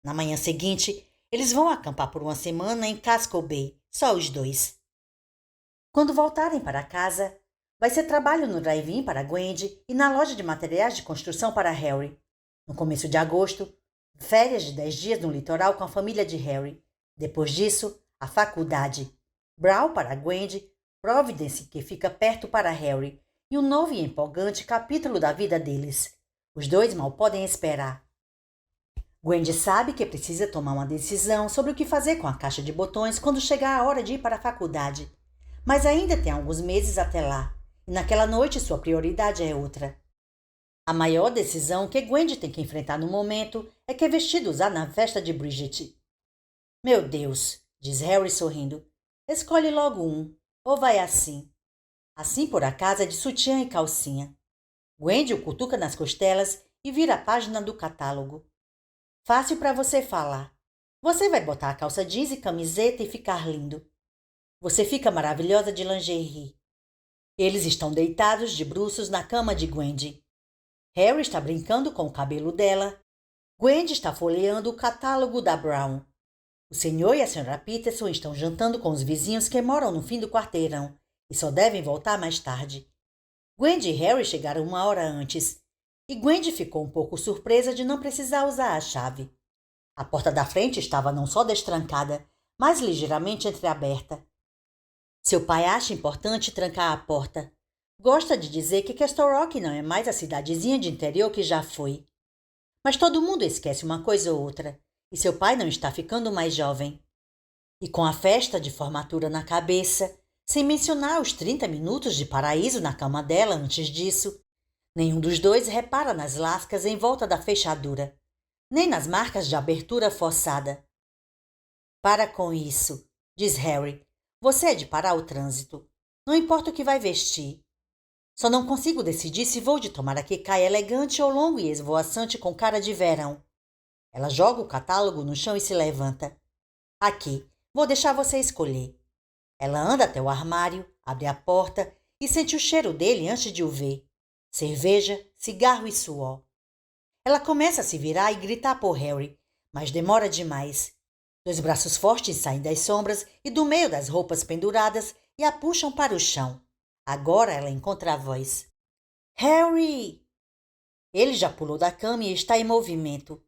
Na manhã seguinte, eles vão acampar por uma semana em Casco Bay, só os dois. Quando voltarem para casa, vai ser trabalho no drive-in para Gwen e na loja de materiais de construção para Harry. No começo de agosto, férias de 10 dias no litoral com a família de Harry. Depois disso, a faculdade. Brown para Gwen, Providence, que fica perto para Harry, e um novo e empolgante capítulo da vida deles. Os dois mal podem esperar. Gwen sabe que precisa tomar uma decisão sobre o que fazer com a caixa de botões quando chegar a hora de ir para a faculdade. Mas ainda tem alguns meses até lá, e naquela noite sua prioridade é outra. A maior decisão que Gwen tem que enfrentar no momento é que vestido usar na festa de Bridget. Meu Deus, diz Harry sorrindo. Escolhe logo um, ou vai assim. Assim por acaso é de sutiã e calcinha. Gwen o cutuca nas costelas e vira a página do catálogo. Fácil para você falar. Você vai botar a calça jeans e camiseta e ficar lindo. Você fica maravilhosa de lingerie. Eles estão deitados de bruços na cama de Gwen. Harry está brincando com o cabelo dela. Gwen está folheando o catálogo da Brown. O senhor e a senhora Peterson estão jantando com os vizinhos que moram no fim do quarteirão e só devem voltar mais tarde. Gwen e Harry chegaram uma hora antes e Gwen ficou um pouco surpresa de não precisar usar a chave. A porta da frente estava não só destrancada, mas ligeiramente entreaberta. Seu pai acha importante trancar a porta. Gosta de dizer que Castle Rock não é mais a cidadezinha de interior que já foi. Mas todo mundo esquece uma coisa ou outra, e seu pai não está ficando mais jovem. E com a festa de formatura na cabeça, sem mencionar os 30 minutos de paraíso na cama dela antes disso, nenhum dos dois repara nas lascas em volta da fechadura, nem nas marcas de abertura forçada. Para com isso, diz Harry. Você é de parar o trânsito. Não importa o que vai vestir. Só não consigo decidir se vou de tomara que caia elegante ou longo e esvoaçante com cara de verão. Ela joga o catálogo no chão e se levanta. Aqui, vou deixar você escolher. Ela anda até o armário, abre a porta e sente o cheiro dele antes de o ver. Cerveja, cigarro e suor. Ela começa a se virar e gritar por Harry, mas demora demais. 2 braços fortes saem das sombras e do meio das roupas penduradas e a puxam para o chão. Agora ela encontra a voz. Harry! Ele já pulou da cama e está em movimento.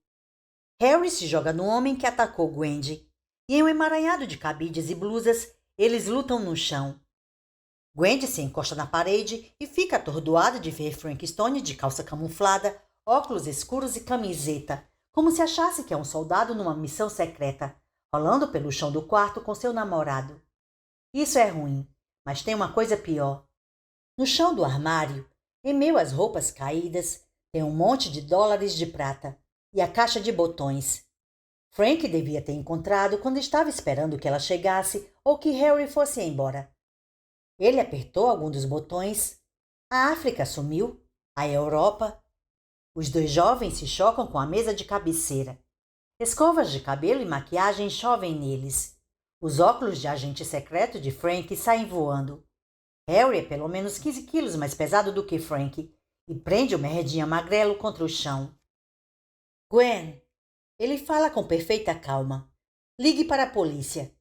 Harry se joga no homem que atacou Gwen. E em um emaranhado de cabides e blusas, eles lutam no chão. Gwen se encosta na parede e fica atordoada de ver Frank Stone de calça camuflada, óculos escuros e camiseta, como se achasse que é um soldado numa missão secreta, rolando pelo chão do quarto com seu namorado. Isso é ruim, mas tem uma coisa pior. No chão do armário, em meio às roupas caídas, tem um monte de dólares de prata e a caixa de botões. Frank devia ter encontrado quando estava esperando que ela chegasse ou que Harry fosse embora. Ele apertou algum dos botões. A África sumiu, a Europa. Os 2 jovens se chocam com a mesa de cabeceira. Escovas de cabelo e maquiagem chovem neles. Os óculos de agente secreto de Frank saem voando. Harry é pelo menos 15 quilos mais pesado do que Frank e prende o merdinha magrelo contra o chão. Gwen, ele fala com perfeita calma. Ligue para a polícia.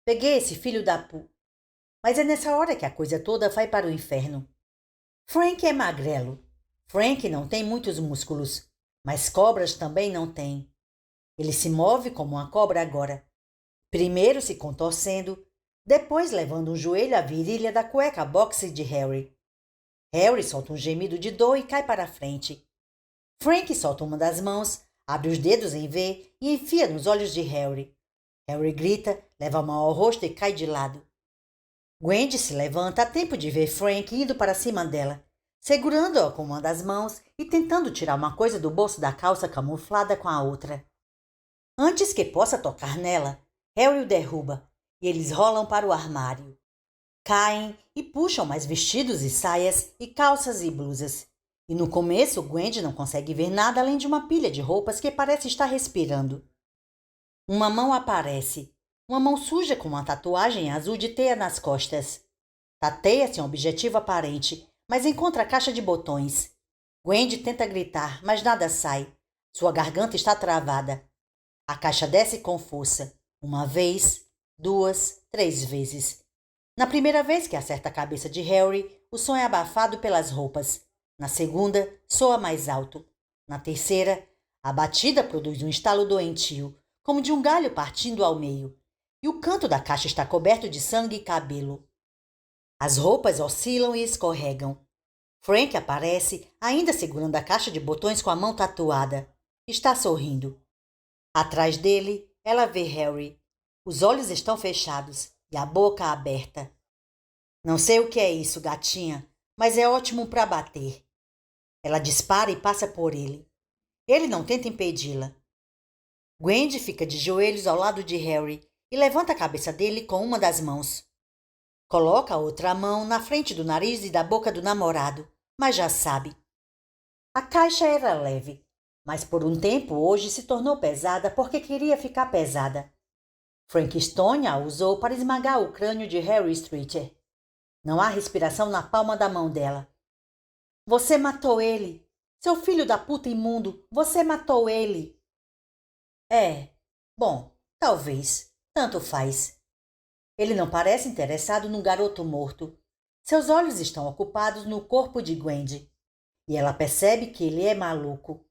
Peguei esse filho da pu... Mas é nessa hora que a coisa toda vai para o inferno. Frank é magrelo. Frank não tem muitos músculos, mas cobras também não têm. Ele se move como uma cobra agora. Primeiro se contorcendo, depois levando um joelho à virilha da cueca boxe de Harry. Harry solta um gemido de dor e cai para a frente. Frank solta uma das mãos, abre os dedos em V e enfia nos olhos de Harry. Harry grita, leva a mão ao rosto e cai de lado. Wendy se levanta a tempo de ver Frank indo para cima dela, segurando-a com uma das mãos e tentando tirar uma coisa do bolso da calça camuflada com a outra. Antes que possa tocar nela, Harry o derruba e eles rolam para o armário. Caem e puxam mais vestidos e saias e calças e blusas. E no começo, Wendy não consegue ver nada além de uma pilha de roupas que parece estar respirando. Uma mão aparece. Uma mão suja com uma tatuagem azul de teia nas costas. Tateia sem objetivo aparente, mas encontra a caixa de botões. Wendy tenta gritar, mas nada sai. Sua garganta está travada. A caixa desce com força. Uma vez, 2, 3 vezes. Na primeira vez que acerta a cabeça de Harry, o som é abafado pelas roupas. Na segunda, soa mais alto. Na terceira, a batida produz um estalo doentio, como de um galho partindo ao meio. E o canto da caixa está coberto de sangue e cabelo. As roupas oscilam e escorregam. Frank aparece, ainda segurando a caixa de botões com a mão tatuada. Está sorrindo. Atrás dele, ela vê Harry. Os olhos estão fechados e a boca aberta. Não sei o que é isso, gatinha, mas é ótimo para bater. Ela dispara e passa por ele. Ele não tenta impedi-la. Wendy fica de joelhos ao lado de Harry e levanta a cabeça dele com uma das mãos. Coloca a outra mão na frente do nariz e da boca do namorado, mas já sabe. A caixa era leve, mas por um tempo hoje se tornou pesada porque queria ficar pesada. Frankenstein a usou para esmagar o crânio de Harry Streeter. Não há respiração na palma da mão dela. Você matou ele! Seu filho da puta imundo! Você matou ele! Bom, talvez. Tanto faz. Ele não parece interessado no garoto morto. Seus olhos estão ocupados no corpo de Wendy. E ela percebe que ele é maluco.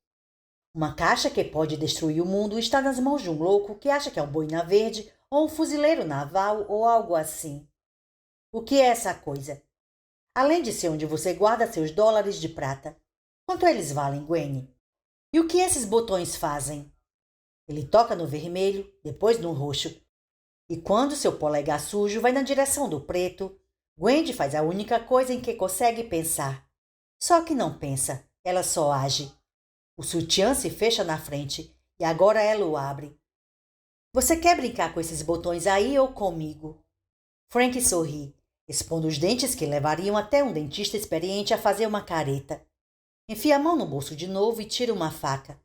Uma caixa que pode destruir o mundo está nas mãos de um louco que acha que é um boina verde ou um fuzileiro naval ou algo assim. O que é essa coisa? Além de ser onde você guarda seus dólares de prata. Quanto eles valem, Gwen? E o que esses botões fazem? Ele toca no vermelho, depois no roxo. E quando seu polegar sujo vai na direção do preto, Gwen faz a única coisa em que consegue pensar. Só que não pensa, ela só age. O sutiã se fecha na frente e agora ela o abre. Você quer brincar com esses botões aí ou comigo? Frank sorri, expondo os dentes que levariam até um dentista experiente a fazer uma careta. Enfia a mão no bolso de novo e tira uma faca.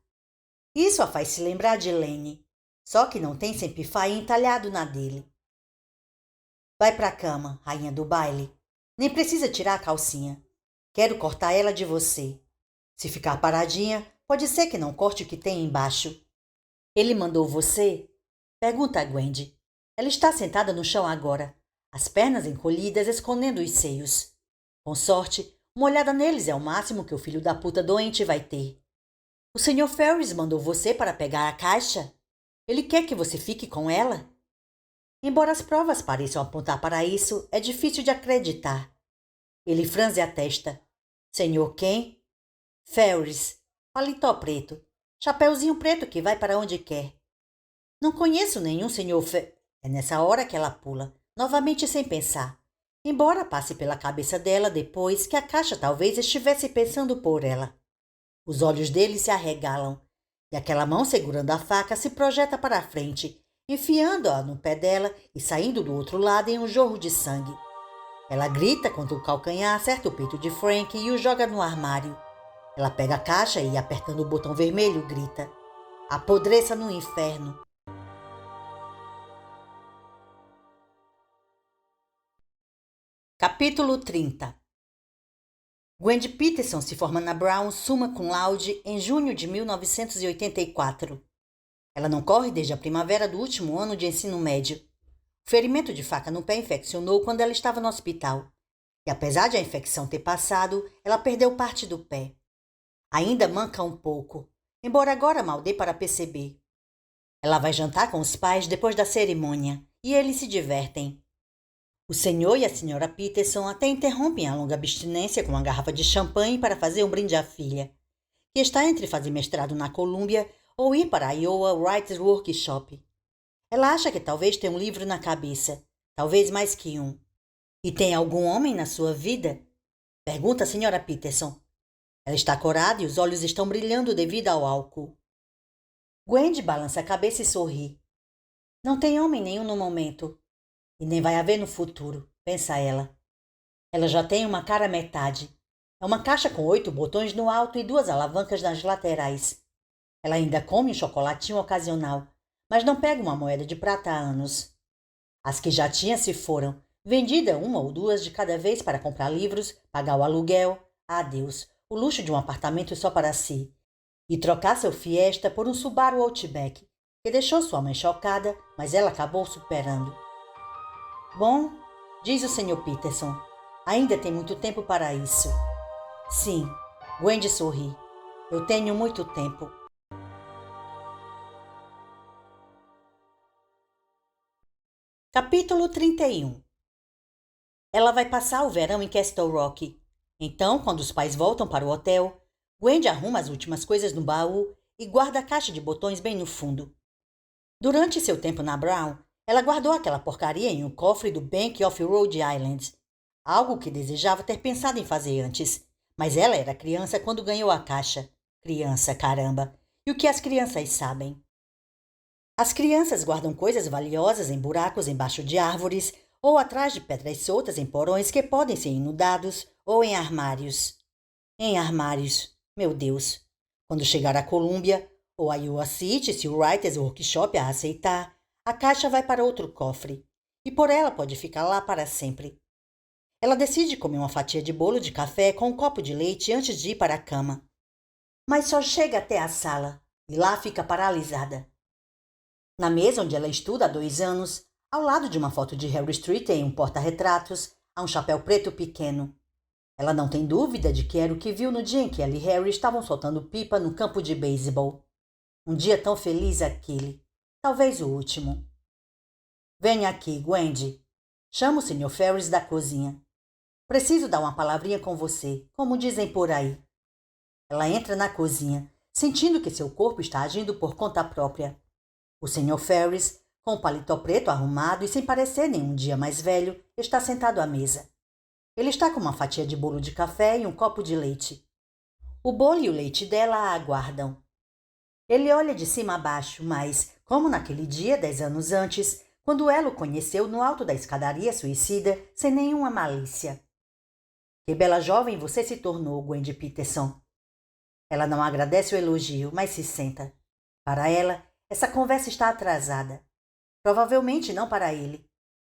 Isso a faz se lembrar de Lane, só que não tem Sempify entalhado na dele. Vai pra cama, rainha do baile. Nem precisa tirar a calcinha. Quero cortar ela de você. Se ficar paradinha, pode ser que não corte o que tem embaixo. Ele mandou você? Pergunta a Gwendy. Ela está sentada no chão agora, as pernas encolhidas, escondendo os seios. Com sorte, uma olhada neles é o máximo que o filho da puta doente vai ter. O Sr. Ferris mandou você para pegar a caixa? Ele quer que você fique com ela? Embora as provas pareçam apontar para isso, é difícil de acreditar. Ele franze a testa. Senhor quem? Ferris. Paletó preto. Chapeuzinho preto que vai para onde quer. Não conheço nenhum senhor É nessa hora que ela pula, novamente sem pensar. Embora passe pela cabeça dela depois que a caixa talvez estivesse pensando por ela. Os olhos dele se arregalam, e aquela mão segurando a faca se projeta para a frente, enfiando-a no pé dela e saindo do outro lado em um jorro de sangue. Ela grita quando o calcanhar acerta o peito de Frank e o joga no armário. Ela pega a caixa e, apertando o botão vermelho, grita: apodreça no inferno. Capítulo 30. Wendy Peterson se forma na Brown summa cum laude em junho de 1984. Ela não corre desde a primavera do último ano de ensino médio. O ferimento de faca no pé infeccionou quando ela estava no hospital. E apesar de a infecção ter passado, ela perdeu parte do pé. Ainda manca um pouco, embora agora mal dê para perceber. Ela vai jantar com os pais depois da cerimônia, e eles se divertem. O senhor e a senhora Peterson até interrompem a longa abstinência com uma garrafa de champanhe para fazer um brinde à filha, que está entre fazer mestrado na Colômbia ou ir para a Iowa Writers Workshop. Ela acha que talvez tenha um livro na cabeça, talvez mais que um. E tem algum homem na sua vida? Pergunta a senhora Peterson. Ela está corada e os olhos estão brilhando devido ao álcool. Gwendy balança a cabeça e sorri. Não tem homem nenhum no momento. E nem vai haver no futuro, pensa ela. Ela já tem uma cara metade. É uma caixa com 8 botões no alto e 2 alavancas nas laterais. Ela ainda come um chocolatinho ocasional, mas não pega uma moeda de prata há anos. As que já tinha se foram, vendida 1 ou 2 de cada vez para comprar livros, pagar o aluguel, adeus, o luxo de um apartamento só para si, e trocar seu Fiesta por um Subaru Outback, que deixou sua mãe chocada, mas ela acabou superando. Bom, diz o Sr. Peterson, ainda tem muito tempo para isso. Sim, Gwendy sorri. Eu tenho muito tempo. Capítulo 31. Ela vai passar o verão em Castle Rock. Então, quando os pais voltam para o hotel, Gwendy arruma as últimas coisas no baú e guarda a caixa de botões bem no fundo. Durante seu tempo na Brown, ela guardou aquela porcaria em um cofre do Bank of Rhode Island, algo que desejava ter pensado em fazer antes, mas ela era criança quando ganhou a caixa. Criança, caramba! E o que as crianças sabem? As crianças guardam coisas valiosas em buracos embaixo de árvores ou atrás de pedras soltas em porões que podem ser inundados ou em armários. Em armários, meu Deus! Quando chegar a Colômbia ou a Iowa City, se o Writers Workshop a aceitar, a caixa vai para outro cofre, e por ela pode ficar lá para sempre. Ela decide comer uma fatia de bolo de café com um copo de leite antes de ir para a cama. Mas só chega até a sala, e lá fica paralisada. Na mesa onde ela estuda há 2 anos, ao lado de uma foto de Harry Street em um porta-retratos, há um chapéu preto pequeno. Ela não tem dúvida de que era o que viu no dia em que ela e Harry estavam soltando pipa no campo de beisebol. Um dia tão feliz aquele. Talvez o último. Venha aqui, Gwendy. Chama o Sr. Ferris da cozinha. Preciso dar uma palavrinha com você, como dizem por aí. Ela entra na cozinha, sentindo que seu corpo está agindo por conta própria. O Sr. Ferris, com o paletó preto arrumado e sem parecer nenhum dia mais velho, está sentado à mesa. Ele está com uma fatia de bolo de café e um copo de leite. O bolo e o leite dela a aguardam. Ele olha de cima a baixo, mas, como naquele dia, 10 anos antes, quando ela o conheceu no alto da escadaria suicida, sem nenhuma malícia. Que bela jovem você se tornou, Gwendy Peterson. Ela não agradece o elogio, mas se senta. Para ela, essa conversa está atrasada. Provavelmente não para ele.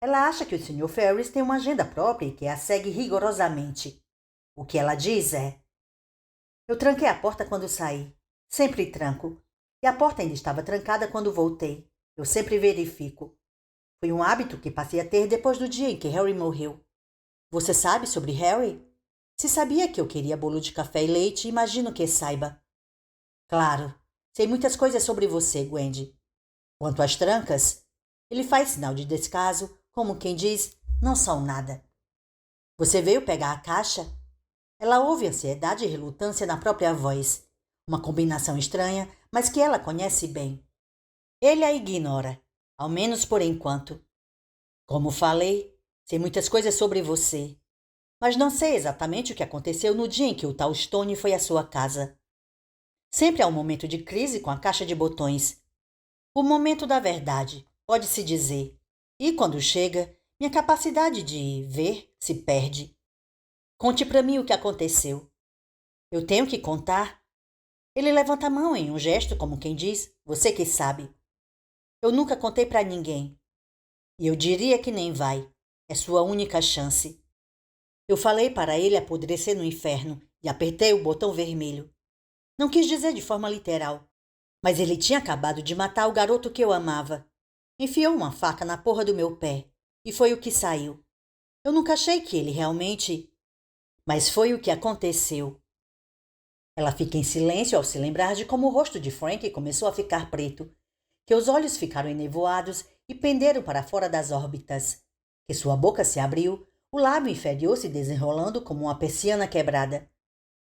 Ela acha que o Sr. Ferris tem uma agenda própria e que a segue rigorosamente. O que ela diz é: eu tranquei a porta quando saí. Sempre tranco. E a porta ainda estava trancada quando voltei. Eu sempre verifico. Foi um hábito que passei a ter depois do dia em que Harry morreu. Você sabe sobre Harry? Se sabia que eu queria bolo de café e leite, imagino que saiba. Claro, sei muitas coisas sobre você, Gwendy. Quanto às trancas, ele faz sinal de descaso, como quem diz, não são nada. Você veio pegar a caixa? Ela ouve ansiedade e relutância na própria voz. Uma combinação estranha, mas que ela conhece bem. Ele a ignora, ao menos por enquanto. Como falei, sei muitas coisas sobre você, mas não sei exatamente o que aconteceu no dia em que o tal Stone foi à sua casa. Sempre há um momento de crise com a caixa de botões. O momento da verdade, pode-se dizer. E quando chega, minha capacidade de ver se perde. Conte para mim o que aconteceu. Eu tenho que contar? Ele levanta a mão em um gesto como quem diz, você que sabe. Eu nunca contei para ninguém. E eu diria que nem vai. É sua única chance. Eu falei para ele apodrecer no inferno e apertei o botão vermelho. Não quis dizer de forma literal, mas ele tinha acabado de matar o garoto que eu amava. Enfiou uma faca na porra do meu pé. E foi o que saiu. Eu nunca achei que ele realmente... Mas foi o que aconteceu. Ela fica em silêncio ao se lembrar de como o rosto de Frank começou a ficar preto, que os olhos ficaram enevoados e penderam para fora das órbitas, que sua boca se abriu, o lábio inferior se desenrolando como uma persiana quebrada.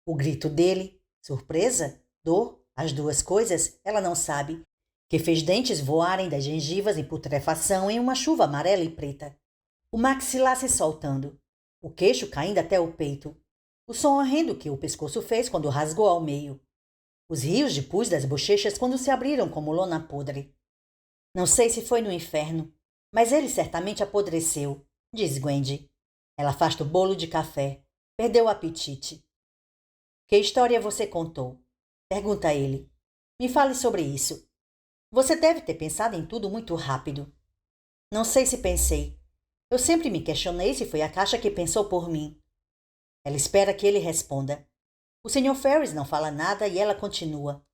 O grito dele, surpresa, dor, as duas coisas, ela não sabe, que fez dentes voarem das gengivas em putrefação em uma chuva amarela e preta. O maxilar se soltando, o queixo caindo até o peito, o som horrendo que o pescoço fez quando rasgou ao meio. Os rios de pus das bochechas quando se abriram como lona podre. Não sei se foi no inferno, mas ele certamente apodreceu, diz Gwendy. Ela afasta o bolo de café. Perdeu o apetite. Que história você contou? Pergunta ele. Me fale sobre isso. Você deve ter pensado em tudo muito rápido. Não sei se pensei. Eu sempre me questionei se foi a caixa que pensou por mim. Ela espera que ele responda. O Sr. Ferris não fala nada e ela continua.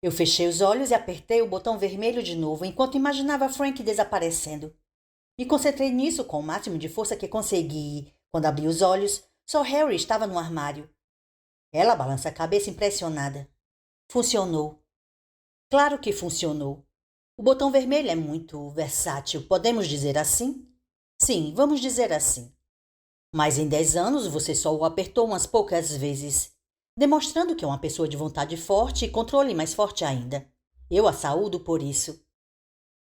Eu fechei os olhos e apertei o botão vermelho de novo enquanto imaginava Frank desaparecendo. Me concentrei nisso com o máximo de força que consegui e, quando abri os olhos, só Harry estava no armário. Ela balança a cabeça impressionada. Funcionou. Claro que funcionou. O botão vermelho é muito versátil, podemos dizer assim? Sim, vamos dizer assim. Mas em 10 anos você só o apertou umas poucas vezes, demonstrando que é uma pessoa de vontade forte e controle mais forte ainda. Eu a saúdo por isso.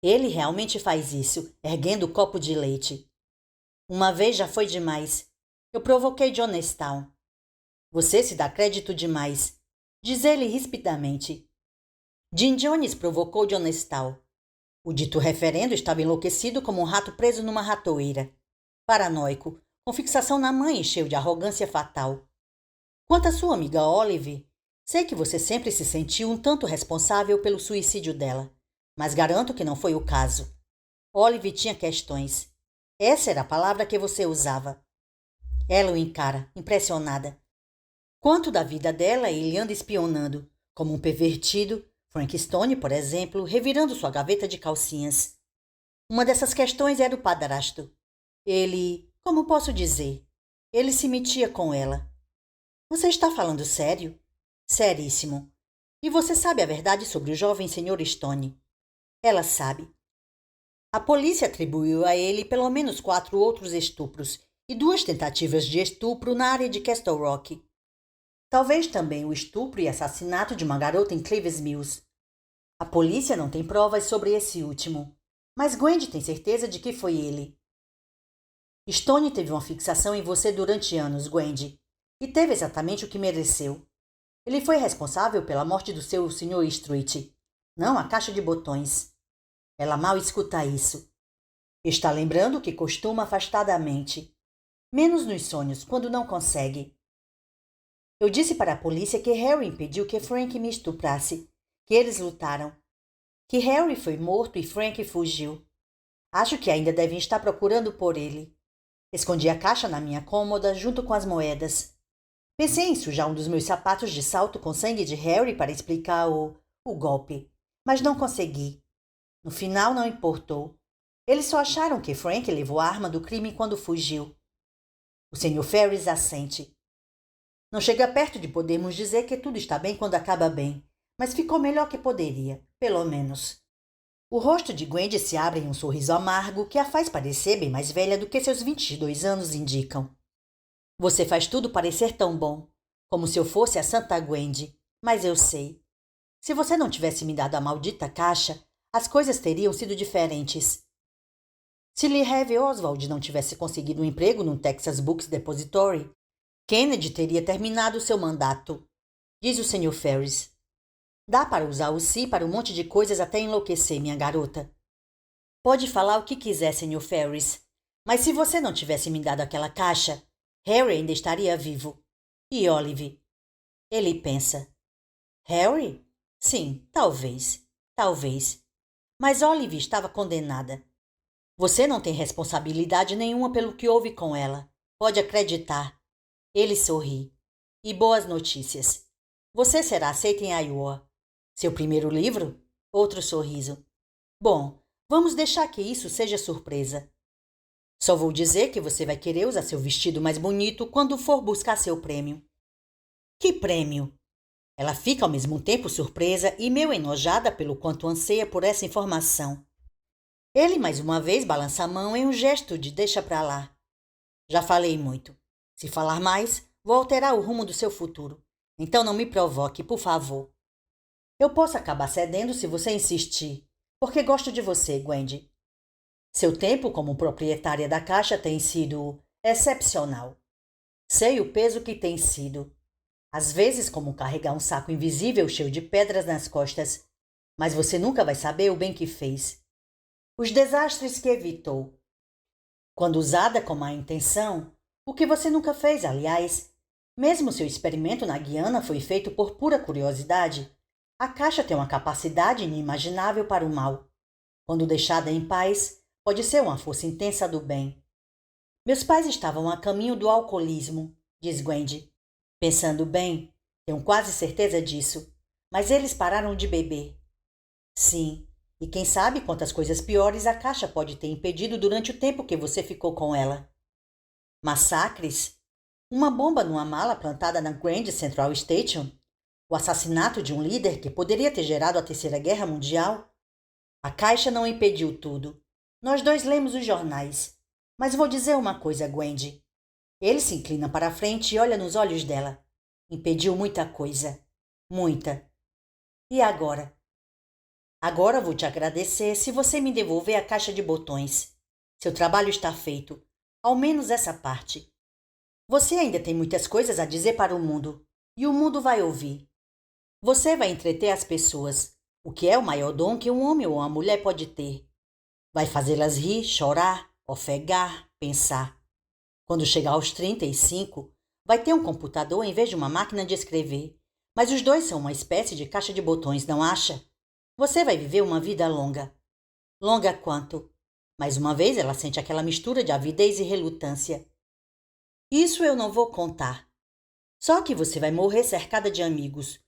Ele realmente faz isso, erguendo o copo de leite. Uma vez já foi demais. Eu provoquei Jonestown. Você se dá crédito demais, diz ele rispidamente. Jim Jones provocou Jonestown. O dito referendo estava enlouquecido como um rato preso numa ratoeira. Paranoico, com fixação na mãe e cheio de arrogância fatal. Quanto à sua amiga Olive, sei que você sempre se sentiu um tanto responsável pelo suicídio dela, mas garanto que não foi o caso. Olive tinha questões. Essa era a palavra que você usava. Ela o encara, impressionada. Quanto da vida dela ele anda espionando, como um pervertido, Frank Stone, por exemplo, revirando sua gaveta de calcinhas. Uma dessas questões era o padrasto. Ele, como posso dizer, ele se metia com ela. Você está falando sério? Seríssimo. E você sabe a verdade sobre o jovem Sr. Stone? Ela sabe. A polícia atribuiu a ele pelo menos 4 outros estupros e 2 tentativas de estupro na área de Castle Rock. Talvez também o estupro e assassinato de uma garota em Cleves Mills. A polícia não tem provas sobre esse último, mas Gwendy tem certeza de que foi ele. Stone teve uma fixação em você durante anos, Gwendy, e teve exatamente o que mereceu. Ele foi responsável pela morte do seu Sr. Street, não a caixa de botões. Ela mal escuta isso. Está lembrando que costuma afastadamente, menos nos sonhos, quando não consegue. Eu disse para a polícia que Harry impediu que Frank me estuprasse, que eles lutaram, que Harry foi morto e Frank fugiu. Acho que ainda devem estar procurando por ele. Escondi a caixa na minha cômoda junto com as moedas. Pensei em sujar um dos meus sapatos de salto com sangue de Harry para explicar o golpe, mas não consegui. No final não importou. Eles só acharam que Frank levou a arma do crime quando fugiu. O Sr. Ferris assente. Não chega perto de podermos dizer que tudo está bem quando acaba bem, mas ficou melhor que poderia, pelo menos. O rosto de Gwendy se abre em um sorriso amargo que a faz parecer bem mais velha do que seus 22 anos indicam. Você faz tudo parecer tão bom, como se eu fosse a Santa Gwendy, mas eu sei. Se você não tivesse me dado a maldita caixa, as coisas teriam sido diferentes. Se Lee Harvey Oswald não tivesse conseguido um emprego no Texas Books Depository, Kennedy teria terminado seu mandato, diz o Sr. Ferris. Dá para usar o si para um monte de coisas até enlouquecer, minha garota. Pode falar o que quiser, Sr. Ferris, mas se você não tivesse me dado aquela caixa, Harry ainda estaria vivo. E Olive? Ele pensa. Harry? Sim, talvez. Talvez. Mas Olive estava condenada. Você não tem responsabilidade nenhuma pelo que houve com ela. Pode acreditar. Ele sorri. E boas notícias. Você será aceita em Iowa. Seu primeiro livro? Outro sorriso. Bom, Vamos deixar que isso seja surpresa. Só vou dizer que você vai querer usar seu vestido mais bonito quando for buscar seu prêmio. Que prêmio? Ela fica ao mesmo tempo surpresa e meio enojada pelo quanto anseia por essa informação. Ele mais uma vez balança a mão em um gesto de deixa pra lá. Já falei muito. Se falar mais, vou alterar o rumo do seu futuro. Então não me provoque, por favor. Eu posso acabar cedendo se você insistir, porque gosto de você, Gwendy. Seu tempo como proprietária da caixa tem sido excepcional. Sei o peso que tem sido. Às vezes como carregar um saco invisível cheio de pedras nas costas, mas você nunca vai saber o bem que fez. Os desastres que evitou. Quando usada com má intenção, o que você nunca fez, aliás, mesmo seu experimento na Guiana foi feito por pura curiosidade, a caixa tem uma capacidade inimaginável para o mal. Quando deixada em paz, pode ser uma força intensa do bem. Meus pais estavam a caminho do alcoolismo, diz Gwendy. Pensando bem, tenho quase certeza disso, mas eles pararam de beber. Sim, e quem sabe quantas coisas piores a caixa pode ter impedido durante o tempo que você ficou com ela. Massacres? Uma bomba numa mala plantada na Grand Central Station? O assassinato de um líder que poderia ter gerado a Terceira Guerra Mundial? A caixa não impediu tudo. Nós dois lemos os jornais. Mas vou dizer uma coisa, Gwendy. Ele se inclina para a frente e olha nos olhos dela. Impediu muita coisa. Muita. E agora? Agora vou te agradecer se você me devolver a caixa de botões. Seu trabalho está feito. Ao menos essa parte. Você ainda tem muitas coisas a dizer para o mundo. E o mundo vai ouvir. Você vai entreter as pessoas, o que é o maior dom que um homem ou uma mulher pode ter. Vai fazê-las rir, chorar, ofegar, pensar. Quando chegar aos 35, vai ter um computador em vez de uma máquina de escrever. Mas os dois são uma espécie de caixa de botões, não acha? Você vai viver uma vida longa. Longa quanto? Mais uma vez ela sente aquela mistura de avidez e relutância. Isso eu não vou contar. Só que você vai morrer cercada de amigos,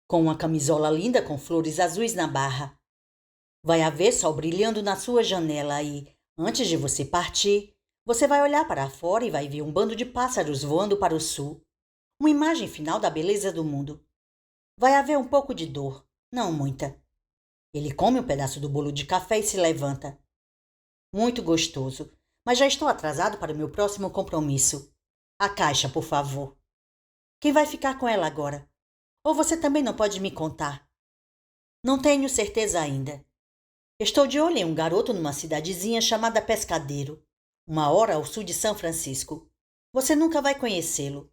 com uma camisola linda com flores azuis na barra. Vai haver sol brilhando na sua janela e, antes de você partir, você vai olhar para fora e vai ver um bando de pássaros voando para o sul. Uma imagem final da beleza do mundo. Vai haver um pouco de dor, não muita. Ele come um pedaço do bolo de café e se levanta. Muito gostoso, mas já estou atrasado para o meu próximo compromisso. A caixa, por favor. Quem vai ficar com ela agora? Ou você também não pode me contar? Não tenho certeza ainda. Estou de olho em um garoto numa cidadezinha chamada Pescadeiro, 1 hora ao sul de São Francisco. Você nunca vai conhecê-lo.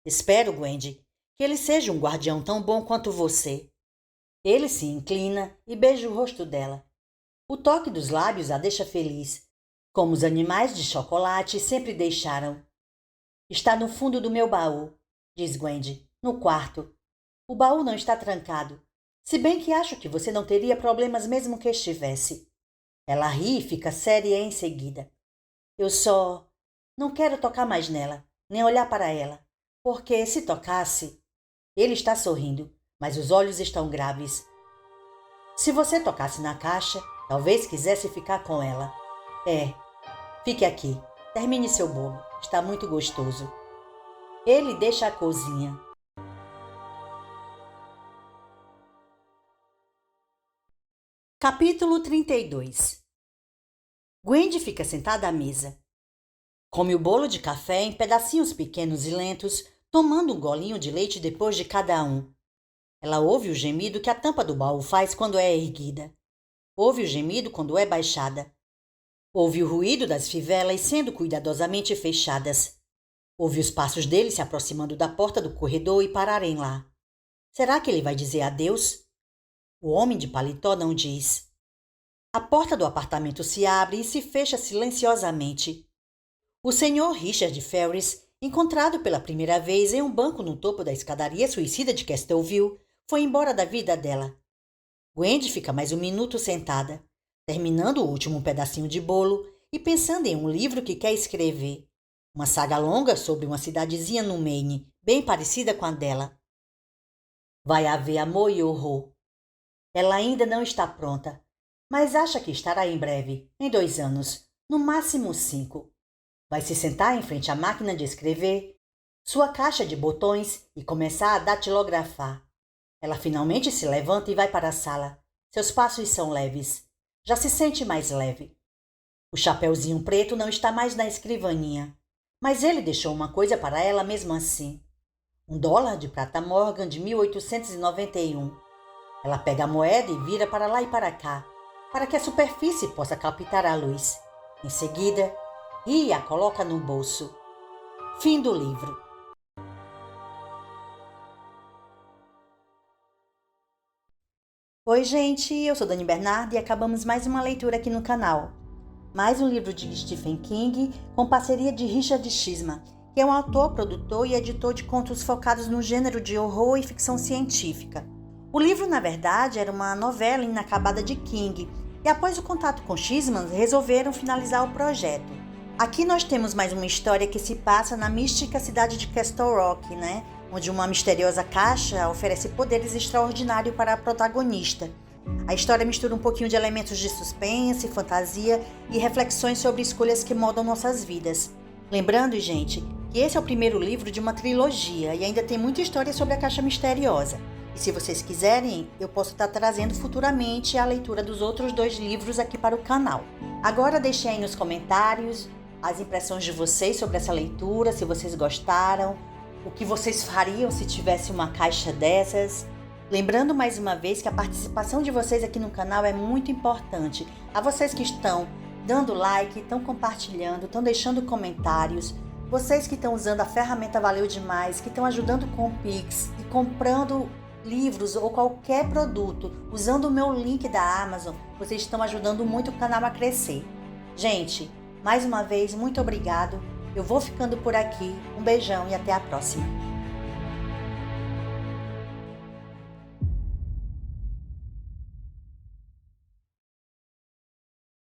Espero, Gwendy, que ele seja um guardião tão bom quanto você. Ele se inclina e beija o rosto dela. O toque dos lábios a deixa feliz, como os animais de chocolate sempre deixaram. Está no fundo do meu baú, diz Gwendy, no quarto. O baú não está trancado, se bem que acho que você não teria problemas mesmo que estivesse. Ela ri e fica séria em seguida. Eu só não quero tocar mais nela, nem olhar para ela, porque se tocasse... Ele está sorrindo, mas os olhos estão graves. Se você tocasse na caixa, talvez quisesse ficar com ela. Fique aqui, termine seu bolo, está muito gostoso. Ele deixa a cozinha. Capítulo 32. Gwendy fica sentada à mesa. Come o bolo de café em pedacinhos pequenos e lentos, tomando um golinho de leite depois de cada um. Ela ouve o gemido que a tampa do baú faz quando é erguida. Ouve o gemido quando é baixada. Ouve o ruído das fivelas sendo cuidadosamente fechadas. Ouve os passos dele se aproximando da porta do corredor e pararem lá. Será que ele vai dizer adeus? O homem de paletó não diz. A porta do apartamento se abre e se fecha silenciosamente. O senhor Richard Ferris, encontrado pela primeira vez em um banco no topo da escadaria suicida de Castleville, foi embora da vida dela. Gwendy fica mais um minuto sentada, terminando o último pedacinho de bolo e pensando em um livro que quer escrever. Uma saga longa sobre uma cidadezinha no Maine, bem parecida com a dela. Vai haver amor e horror. Ela ainda não está pronta. mas acha que estará em breve, em 2 anos, no máximo 5. Vai se sentar em frente à máquina de escrever, sua caixa de botões e começar a datilografar. Ela finalmente se levanta e vai para a sala. Seus passos são leves. Já se sente mais leve. O chapeuzinho preto não está mais na escrivaninha, mas ele deixou uma coisa para ela mesmo assim. $1 de prata Morgan de 1891. Ela pega a moeda e vira para lá e para cá, para que a superfície possa captar a luz. Em seguida, ri e a coloca no bolso. Fim do livro. Oi, gente, eu sou Dani Bernardo e acabamos mais uma leitura aqui no canal. Mais um livro de Stephen King com parceria de Richard Chizma, que é um autor, produtor e editor de contos focados no gênero de horror e ficção científica. O livro, na verdade, era uma novela inacabada de King, e após o contato com Chizma, resolveram finalizar o projeto. Aqui nós temos mais uma história que se passa na mística cidade de Castle Rock, onde uma misteriosa caixa oferece poderes extraordinários para a protagonista. A história mistura um pouquinho de elementos de suspense, fantasia e reflexões sobre escolhas que moldam nossas vidas. Lembrando, gente, que esse é o primeiro livro de uma trilogia e ainda tem muita história sobre a caixa misteriosa. E se vocês quiserem, eu posso estar trazendo futuramente a leitura dos outros 2 livros aqui para o canal. Agora deixem aí nos comentários as impressões de vocês sobre essa leitura, se vocês gostaram, o que vocês fariam se tivesse uma caixa dessas. Lembrando mais uma vez que a participação de vocês aqui no canal é muito importante. A vocês que estão dando like, estão compartilhando, estão deixando comentários, vocês que estão usando a ferramenta Valeu Demais, que estão ajudando com o Pix e comprando livros ou qualquer produto usando o meu link da Amazon, vocês estão ajudando muito o canal a crescer. Gente, mais uma vez, muito obrigado. Eu vou ficando por aqui. Um beijão e até a próxima.